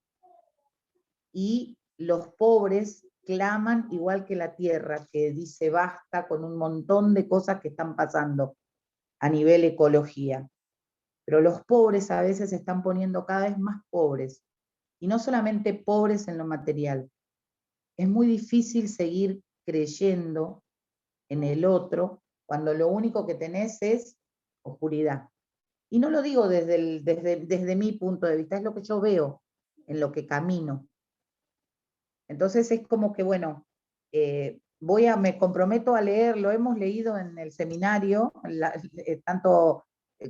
y los pobres claman igual que la tierra, que dice basta con un montón de cosas que están pasando a nivel ecología. Pero los pobres a veces se están poniendo cada vez más pobres, y no solamente pobres en lo material. Es muy difícil seguir creyendo en el otro cuando lo único que tenés es oscuridad. Y no lo digo desde mi punto de vista, es lo que yo veo, en lo que camino. Entonces es como que, bueno, me comprometo a leer, lo hemos leído en el seminario, tanto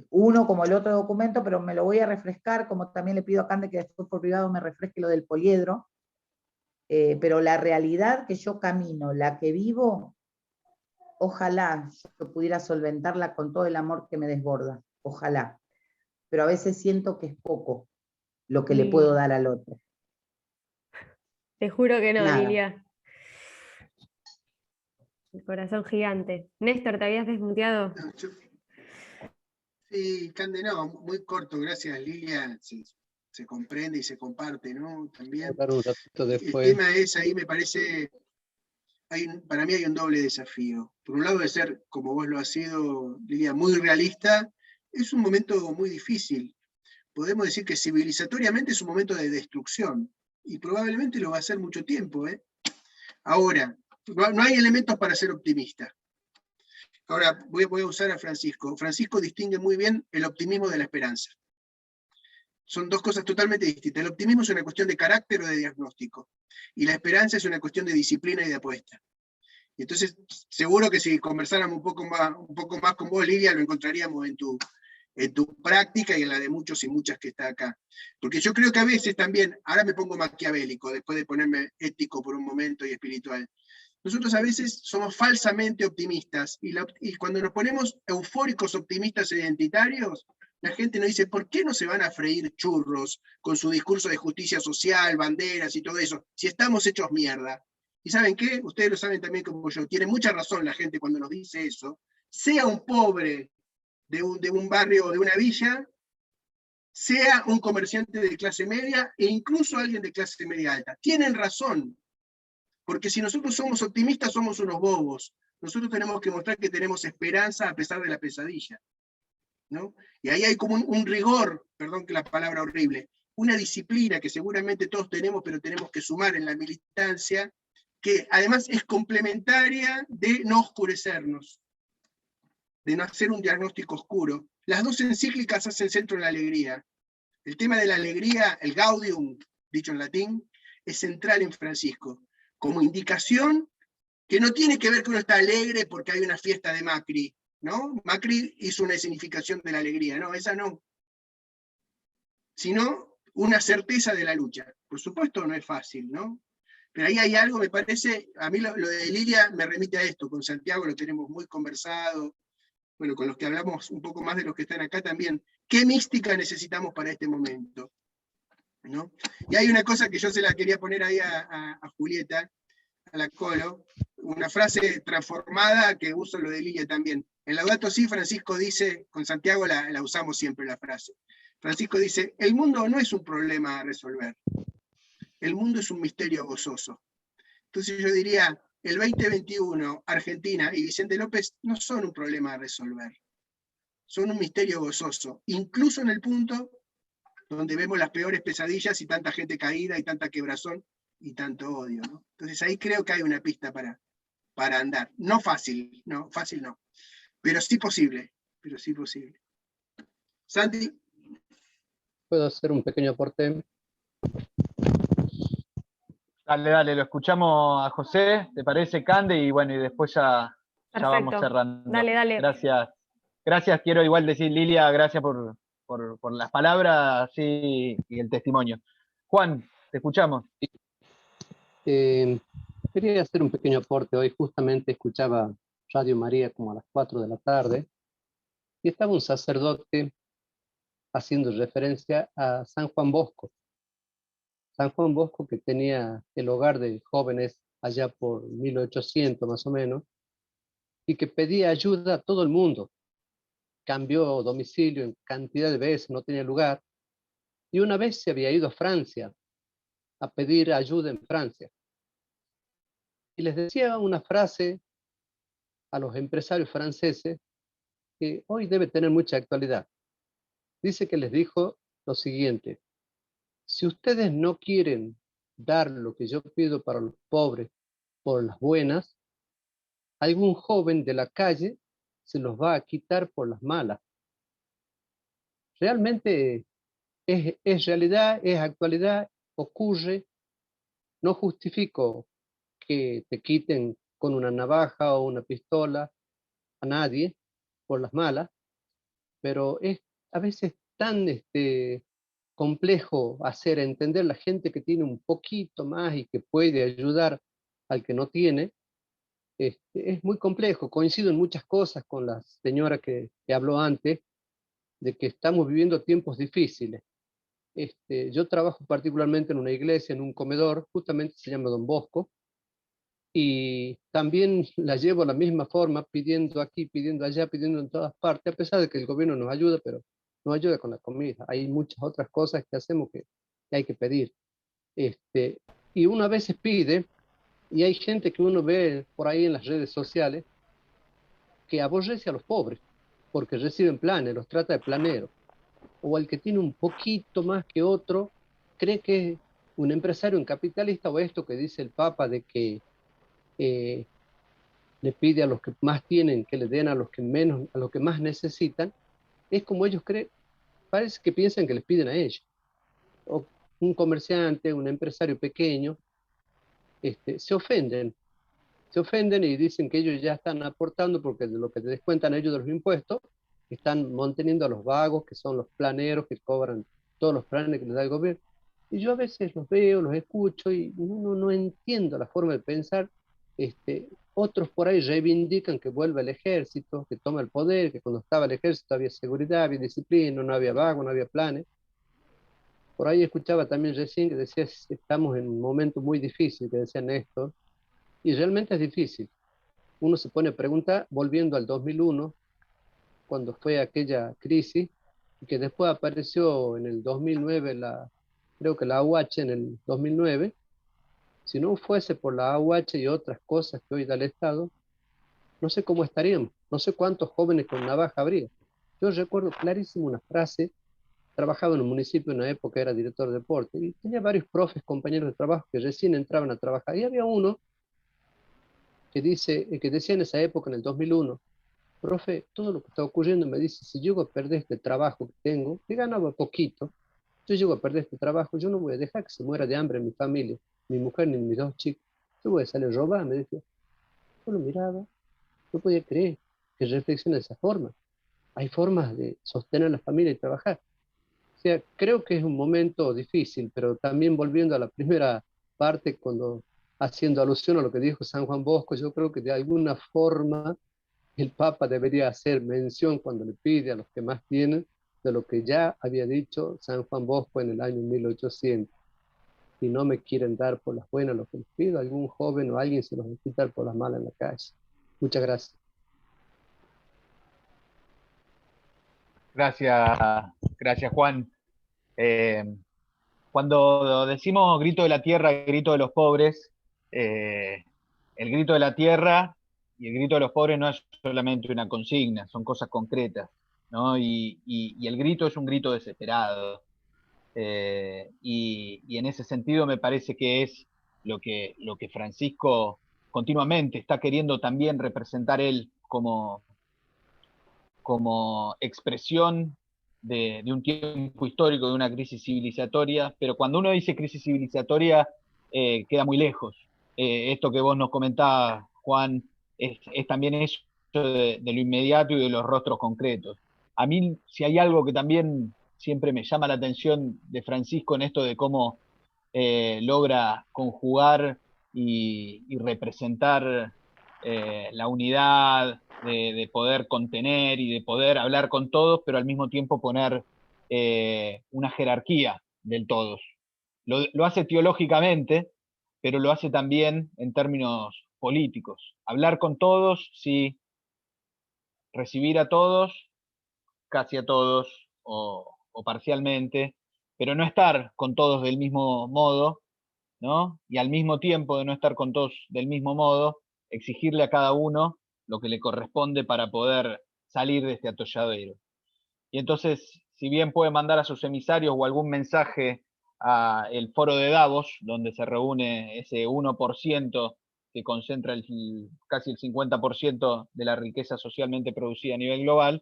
uno como el otro documento, pero me lo voy a refrescar, como también le pido a Cande que después por privado me refresque lo del poliedro. Pero la realidad que yo camino, la que vivo, ojalá yo pudiera solventarla con todo el amor que me desborda, ojalá. Pero a veces siento que es poco lo que le puedo dar al otro. Te juro que no, Nada. Lilia. El corazón gigante. Néstor, ¿te habías desmuteado? No, sí, Cande, no, muy corto, gracias Lilia, se comprende y se comparte, ¿no? También. Un ratito después. El tema es, ahí me parece, para mí hay un doble desafío. Por un lado de ser, como vos lo has sido, Lilia, muy realista, es un momento muy difícil. Podemos decir que civilizatoriamente es un momento de destrucción, y probablemente lo va a ser mucho tiempo, ¿eh? Ahora, no hay elementos para ser optimista. Ahora voy a usar a Francisco. Francisco distingue muy bien el optimismo de la esperanza. Son dos cosas totalmente distintas. El optimismo es una cuestión de carácter o de diagnóstico, y la esperanza es una cuestión de disciplina y de apuesta. Y entonces, seguro que si conversáramos un poco más con vos, Lilia, lo encontraríamos en tu práctica y en la de muchos y muchas que está acá. Porque yo creo que a veces también, ahora me pongo maquiavélico, después de ponerme ético por un momento y espiritual, nosotros a veces somos falsamente optimistas, y cuando nos ponemos eufóricos optimistas e identitarios, la gente nos dice, ¿por qué no se van a freír churros con su discurso de justicia social, banderas y todo eso, si estamos hechos mierda? ¿Y saben qué? Ustedes lo saben también como yo, tiene mucha razón la gente cuando nos dice eso, sea un pobre de un barrio o de una villa, sea un comerciante de clase media e incluso alguien de clase media alta. Tienen razón, porque si nosotros somos optimistas somos unos bobos. Nosotros tenemos que mostrar que tenemos esperanza a pesar de la pesadilla, ¿no? Y ahí hay como un rigor, perdón que la palabra horrible, una disciplina que seguramente todos tenemos, pero tenemos que sumar en la militancia, que además es complementaria de no oscurecernos, de no hacer un diagnóstico oscuro. Las dos encíclicas hacen centro en la alegría. El tema de la alegría, el gaudium, dicho en latín, es central en Francisco, como indicación que no tiene que ver que uno está alegre porque hay una fiesta de Macri, ¿no? Macri hizo una significación de la alegría, no, esa no. Sino una certeza de la lucha. Por supuesto no es fácil, ¿no? Pero ahí hay algo, me parece, a mí lo de Lilia me remite a esto, con Santiago lo tenemos muy conversado, bueno, con los que hablamos un poco más de los que están acá también, ¿qué mística necesitamos para este momento? ¿No? Y hay una cosa que yo se la quería poner ahí a Julieta, a la Colo, una frase transformada que uso lo de Lilia también. En Laudato Si, Francisco dice, con Santiago la usamos siempre la frase. Francisco dice, el mundo no es un problema a resolver, el mundo es un misterio gozoso. Entonces yo diría, el 2021, Argentina y Vicente López no son un problema a resolver, son un misterio gozoso, incluso en el punto donde vemos las peores pesadillas y tanta gente caída y tanta quebrazón y tanto odio, ¿no? Entonces ahí creo que hay una pista para andar. No fácil, no, fácil no, pero sí posible, Santi. ¿Puedo hacer un pequeño aporte? Dale, lo escuchamos a José, ¿te parece, Cande? Y bueno, y después ya vamos cerrando. Dale. Gracias. Gracias, quiero igual decir, Lilia, gracias por las palabras sí, y el testimonio. Juan, te escuchamos. Quería hacer un pequeño aporte. Hoy justamente escuchaba Radio María como a las 4 de la tarde y estaba un sacerdote haciendo referencia a San Juan Bosco. San Juan Bosco, que tenía el hogar de jóvenes allá por 1800 más o menos, y que pedía ayuda a todo el mundo. Cambió domicilio en cantidad de veces, no tenía lugar, y una vez se había ido a Francia a pedir ayuda en Francia. Y les decía una frase a los empresarios franceses que hoy debe tener mucha actualidad. Dice que les dijo lo siguiente: si ustedes no quieren dar lo que yo pido para los pobres por las buenas, algún joven de la calle se los va a quitar por las malas. Realmente es realidad, es actualidad, ocurre. No justifico que te quiten con una navaja o una pistola a nadie por las malas, pero es a veces tan complejo hacer entender a la gente que tiene un poquito más y que puede ayudar al que no tiene. Es muy complejo. Coincido en muchas cosas con la señora que habló antes, de que estamos viviendo tiempos difíciles. Yo trabajo particularmente en una iglesia, en un comedor, justamente se llama Don Bosco, y también la llevo a la misma forma, pidiendo aquí, pidiendo allá, pidiendo en todas partes, a pesar de que el gobierno nos ayuda, pero no ayuda con la comida. Hay muchas otras cosas que hacemos que hay que pedir. Y uno a veces pide, y hay gente que uno ve por ahí en las redes sociales que aborrece a los pobres, porque reciben planes, los trata de planeros. O el que tiene un poquito más que otro, cree que es un empresario, un capitalista, o esto que dice el Papa de que le pide a los que más tienen que le den a los que menos, a los que más necesitan, es como ellos creen, parece que piensan que les piden a ellos. O un comerciante, un empresario pequeño, se ofenden y dicen que ellos ya están aportando porque de lo que te descuentan ellos de los impuestos, están manteniendo a los vagos, que son los planeros que cobran todos los planes que les da el gobierno. Y yo a veces los veo, los escucho y no entiendo la forma de pensar. Otros por ahí reivindican que vuelva el ejército, que toma el poder, que cuando estaba el ejército había seguridad, había disciplina, no había vago, no había planes. Por ahí escuchaba también recién que decía, estamos en un momento muy difícil, que decía Néstor, y realmente es difícil. Uno se pone a preguntar, volviendo al 2001, cuando fue aquella crisis, y que después apareció en el 2009, creo que la AUH en el 2009, si no fuese por la AUH y otras cosas que hoy da el Estado, no sé cómo estaríamos, no sé cuántos jóvenes con navaja habría. Yo recuerdo clarísimo una frase, trabajaba en un municipio en una época, era director de deporte, y tenía varios profes, compañeros de trabajo que recién entraban a trabajar, y había uno que decía en esa época, en el 2001, profe, todo lo que está ocurriendo, me dice, si llego a perder este trabajo que tengo, que ganaba poquito, yo llego a perder este trabajo, yo no voy a dejar que se muera de hambre mi familia, mi mujer ni mis dos chicos, yo voy a salir a robar, me decía. Yo lo miraba, no podía creer que reflexione de esa forma. Hay formas de sostener a la familia y trabajar. O sea, creo que es un momento difícil, pero también volviendo a la primera parte, cuando haciendo alusión a lo que dijo San Juan Bosco, yo creo que de alguna forma el Papa debería hacer mención cuando le pide a los que más tienen de lo que ya había dicho San Juan Bosco en el año 1800. Si no me quieren dar por las buenas lo que les pido, algún joven o alguien se los va a quitar por las malas en la calle. Muchas gracias. Gracias Juan. Cuando decimos grito de la tierra, grito de los pobres, el grito de la tierra y el grito de los pobres no es solamente una consigna, son cosas concretas, ¿no? Y el grito es un grito desesperado. Y en ese sentido me parece que es lo que Francisco continuamente está queriendo también representar él como expresión de un tiempo histórico, de una crisis civilizatoria, pero cuando uno dice crisis civilizatoria, queda muy lejos. Esto que vos nos comentabas, Juan, es también eso, de lo inmediato y de los rostros concretos. A mí, si hay algo que también siempre me llama la atención de Francisco en esto de cómo logra conjugar y representar la unidad, de poder contener y de poder hablar con todos, pero al mismo tiempo poner una jerarquía del todos. Lo hace teológicamente, pero lo hace también en términos políticos. Hablar con todos, sí, recibir a todos, casi a todos, o parcialmente, pero no estar con todos del mismo modo, ¿no? Y al mismo tiempo de no estar con todos del mismo modo, exigirle a cada uno lo que le corresponde para poder salir de este atolladero. Y entonces, si bien puede mandar a sus emisarios o algún mensaje al foro de Davos, donde se reúne ese 1% que concentra casi el 50% de la riqueza socialmente producida a nivel global,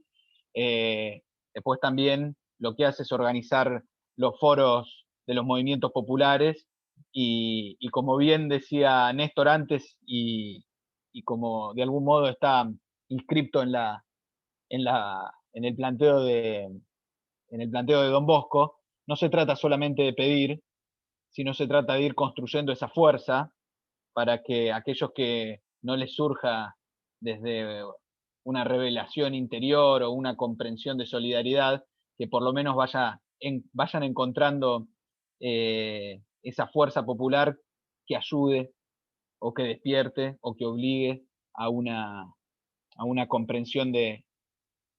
después también lo que hace es organizar los foros de los movimientos populares y como bien decía Néstor antes, y como de algún modo está inscripto en el planteo de Don Bosco, no se trata solamente de pedir, sino se trata de ir construyendo esa fuerza para que aquellos que no les surja desde una revelación interior o una comprensión de solidaridad, que por lo menos vayan encontrando esa fuerza popular que ayude o que despierte o que obligue a una comprensión de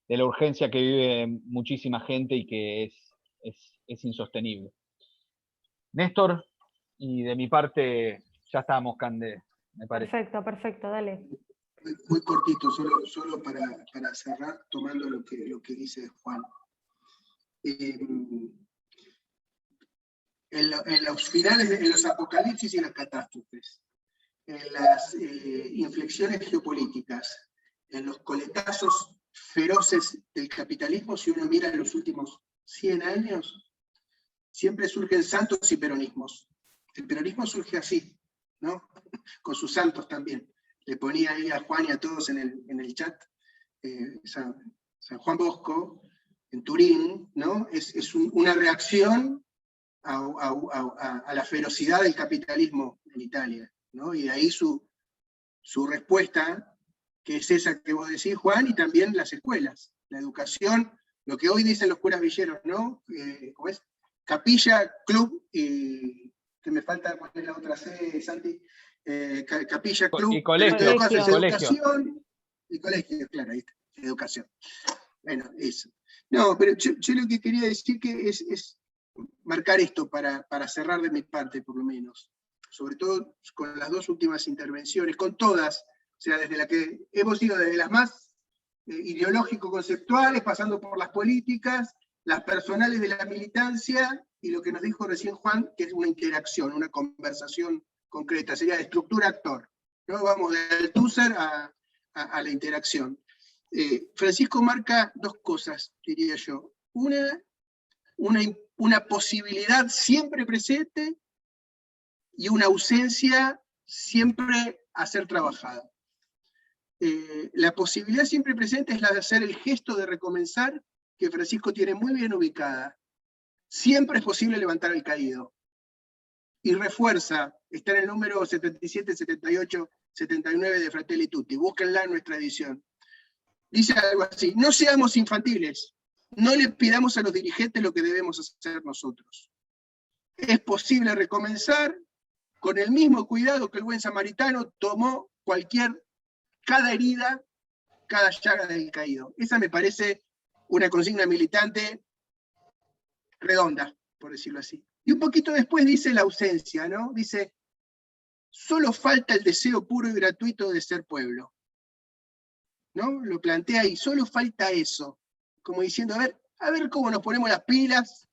la urgencia que vive muchísima gente y que es insostenible. Néstor, y de mi parte ya estamos, Cande, me parece. Perfecto, dale. Muy cortito, solo para cerrar, tomando lo que dice Juan. En los finales, en los apocalipsis y las catástrofes, en las inflexiones geopolíticas, en los coletazos feroces del capitalismo, si uno mira en los últimos 100 años, siempre surgen santos y peronismos. El peronismo surge así, ¿no? Con sus santos también. Le ponía ahí a Juan y a todos en el chat, San Juan Bosco, en Turín, ¿no? Es una reacción a la ferocidad del capitalismo en Italia, ¿no? Y de ahí su respuesta, que es esa que vos decís, Juan, y también las escuelas, la educación, lo que hoy dicen los curas villeros, ¿no? ¿Cómo es? Capilla, club, y que me falta poner la otra C, Santi, capilla, club, y colegio, educación, y colegio, claro, ahí está, educación. Bueno, eso. No, pero yo lo que quería decir que es marcar esto para cerrar de mi parte, por lo menos. Sobre todo con las dos últimas intervenciones, con todas, o sea, desde la que hemos ido desde las más ideológico-conceptuales, pasando por las políticas, las personales de la militancia, y lo que nos dijo recién Juan, que es una interacción, una conversación concreta, sería de estructura-actor, ¿no? Vamos del Tusser a la interacción. Francisco marca dos cosas, diría yo. Una posibilidad siempre presente y una ausencia siempre a ser trabajada. La posibilidad siempre presente es la de hacer el gesto de recomenzar, que Francisco tiene muy bien ubicada. Siempre es posible levantar al caído. Y refuerza, está en el número 77, 78, 79 de Fratelli Tutti, búsquenla en nuestra edición. Dice algo así: no seamos infantiles, no le pidamos a los dirigentes lo que debemos hacer nosotros. Es posible recomenzar con el mismo cuidado que el buen samaritano tomó cada herida, cada llaga del caído. Esa me parece una consigna militante redonda, por decirlo así. Y un poquito después dice la ausencia, ¿no? Dice, solo falta el deseo puro y gratuito de ser pueblo. ¿No? Lo plantea ahí, solo falta eso. Como diciendo, a ver cómo nos ponemos las pilas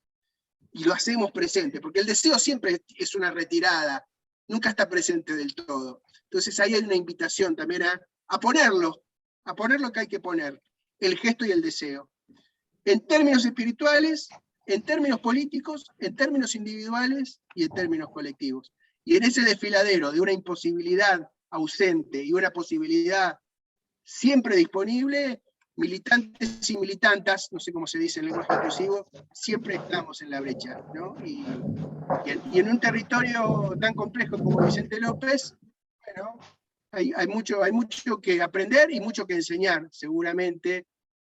y lo hacemos presente, porque el deseo siempre es una retirada, nunca está presente del todo. Entonces ahí hay una invitación también a ponerlo que hay que poner, el gesto y el deseo. En términos espirituales, en términos políticos, en términos individuales y en términos colectivos. Y en ese desfiladero de una imposibilidad ausente y una posibilidad siempre disponible, militantes y militantas, no sé cómo se dice en lenguaje inclusivo, siempre estamos en la brecha, ¿no? Y en un territorio tan complejo como Vicente López, bueno, hay mucho que aprender y mucho que enseñar, seguramente,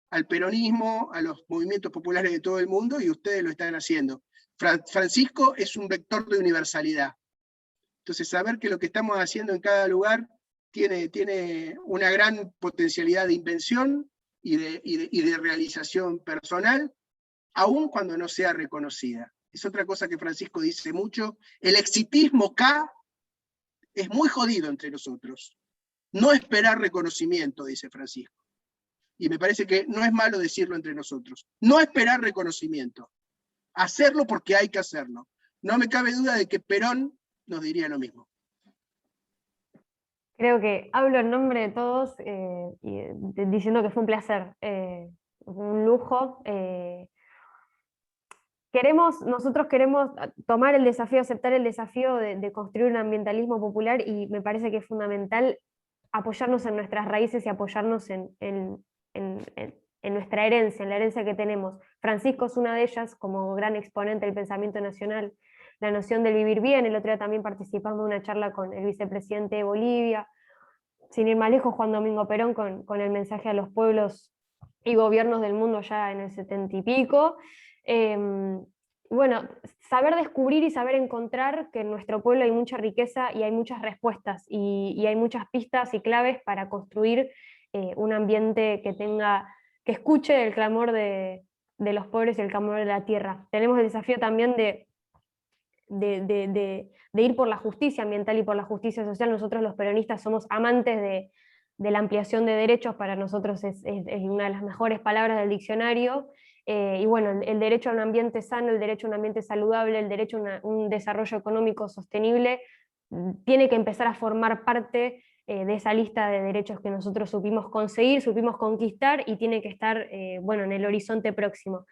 al peronismo, a los movimientos populares de todo el mundo, y ustedes lo están haciendo. Francisco es un vector de universalidad. Entonces, saber que lo que estamos haciendo en cada lugar tiene una gran potencialidad de invención y de realización personal, aun cuando no sea reconocida. Es otra cosa que Francisco dice mucho. El exitismo acá es muy jodido entre nosotros. No esperar reconocimiento, dice Francisco. Y me parece que no es malo decirlo entre nosotros. No esperar reconocimiento. Hacerlo porque hay que hacerlo. No me cabe duda de que Perón nos diría lo mismo. Creo que hablo en nombre de todos diciendo que fue un placer, un lujo. Nosotros queremos tomar el desafío, aceptar el desafío de construir un ambientalismo popular, y me parece que es fundamental apoyarnos en nuestras raíces y apoyarnos en nuestra herencia, en la herencia que tenemos. Francisco es una de ellas, como gran exponente del pensamiento nacional, la noción del vivir bien. El otro día también participamos de una charla con el vicepresidente de Bolivia, sin ir más lejos, Juan Domingo Perón, con el mensaje a los pueblos y gobiernos del mundo ya en el 70 y pico. Bueno, saber descubrir y saber encontrar que en nuestro pueblo hay mucha riqueza y hay muchas respuestas, y hay muchas pistas y claves para construir un ambiente que escuche el clamor de los pobres y el clamor de la tierra. Tenemos el desafío también de ir por la justicia ambiental y por la justicia social. Nosotros los peronistas somos amantes de la ampliación de derechos. Para nosotros es una de las mejores palabras del diccionario. Y bueno, el derecho a un ambiente sano, el derecho a un ambiente saludable, el derecho a un desarrollo económico sostenible, tiene que empezar a formar parte de esa lista de derechos que nosotros supimos conseguir, supimos conquistar, y tiene que estar bueno, en el horizonte próximo.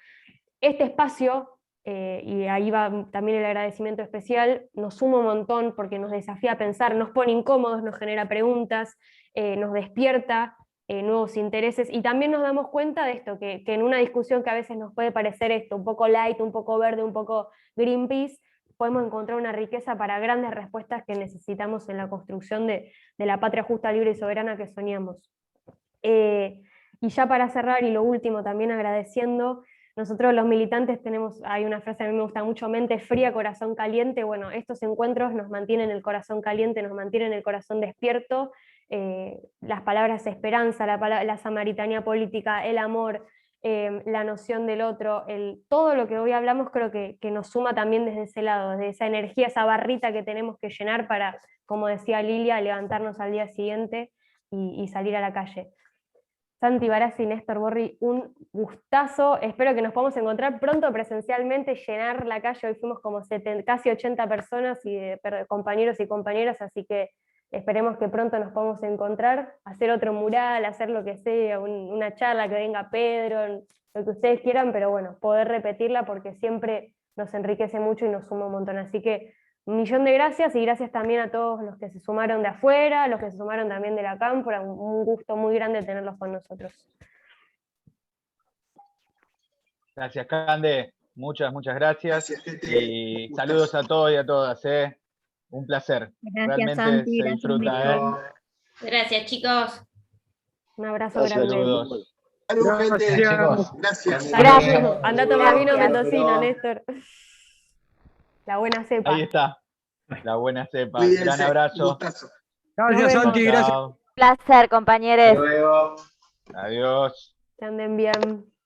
Este espacio, y ahí va también el agradecimiento especial, nos suma un montón porque nos desafía a pensar, nos pone incómodos, nos genera preguntas, nos despierta nuevos intereses, y también nos damos cuenta de esto, que en una discusión que a veces nos puede parecer esto, un poco light, un poco verde, un poco Greenpeace, podemos encontrar una riqueza para grandes respuestas que necesitamos en la construcción de la patria justa, libre y soberana que soñamos. Y ya para cerrar, y lo último, también agradeciendo, nosotros los militantes hay una frase que a mí me gusta mucho: mente fría, corazón caliente. Bueno, estos encuentros nos mantienen el corazón caliente, nos mantienen el corazón despierto. Las palabras esperanza, la samaritanía política, el amor, la noción del otro, todo lo que hoy hablamos creo que nos suma también desde ese lado, desde esa energía, esa barrita que tenemos que llenar para, como decía Lilia, levantarnos al día siguiente y salir a la calle. Santi Barassi, Néstor Borri, un gustazo. Espero que nos podamos encontrar pronto presencialmente, llenar la calle. Hoy fuimos como casi 80 personas, y compañeros y compañeras, así que esperemos que pronto nos podamos encontrar, hacer otro mural, hacer lo que sea, una charla, que venga Pedro, lo que ustedes quieran, pero bueno, poder repetirla porque siempre nos enriquece mucho y nos suma un montón. Así que un millón de gracias, y gracias también a todos los que se sumaron de afuera, los que se sumaron también de la cámpora. Un gusto muy grande tenerlos con nosotros. Gracias, Cande. Muchas gracias. Gracias, gente. Y saludos a todos y a todas. Un placer. Gracias, Realmente Santi, se gracias, disfruta. Néstor. Gracias, chicos. Un abrazo Gracias, grande. Saludos. Salud, gente. Chicos. Gracias. Gracias. Anda a tomar vino Gracias. mendocino, Néstor. La buena cepa. Ahí está. La buena cepa. Cuídense. Gran abrazo. Un gustazo. Gracias, Nos Santi, vemos. gracias. Chao. Placer, compañeros. Adiós. Que anden bien.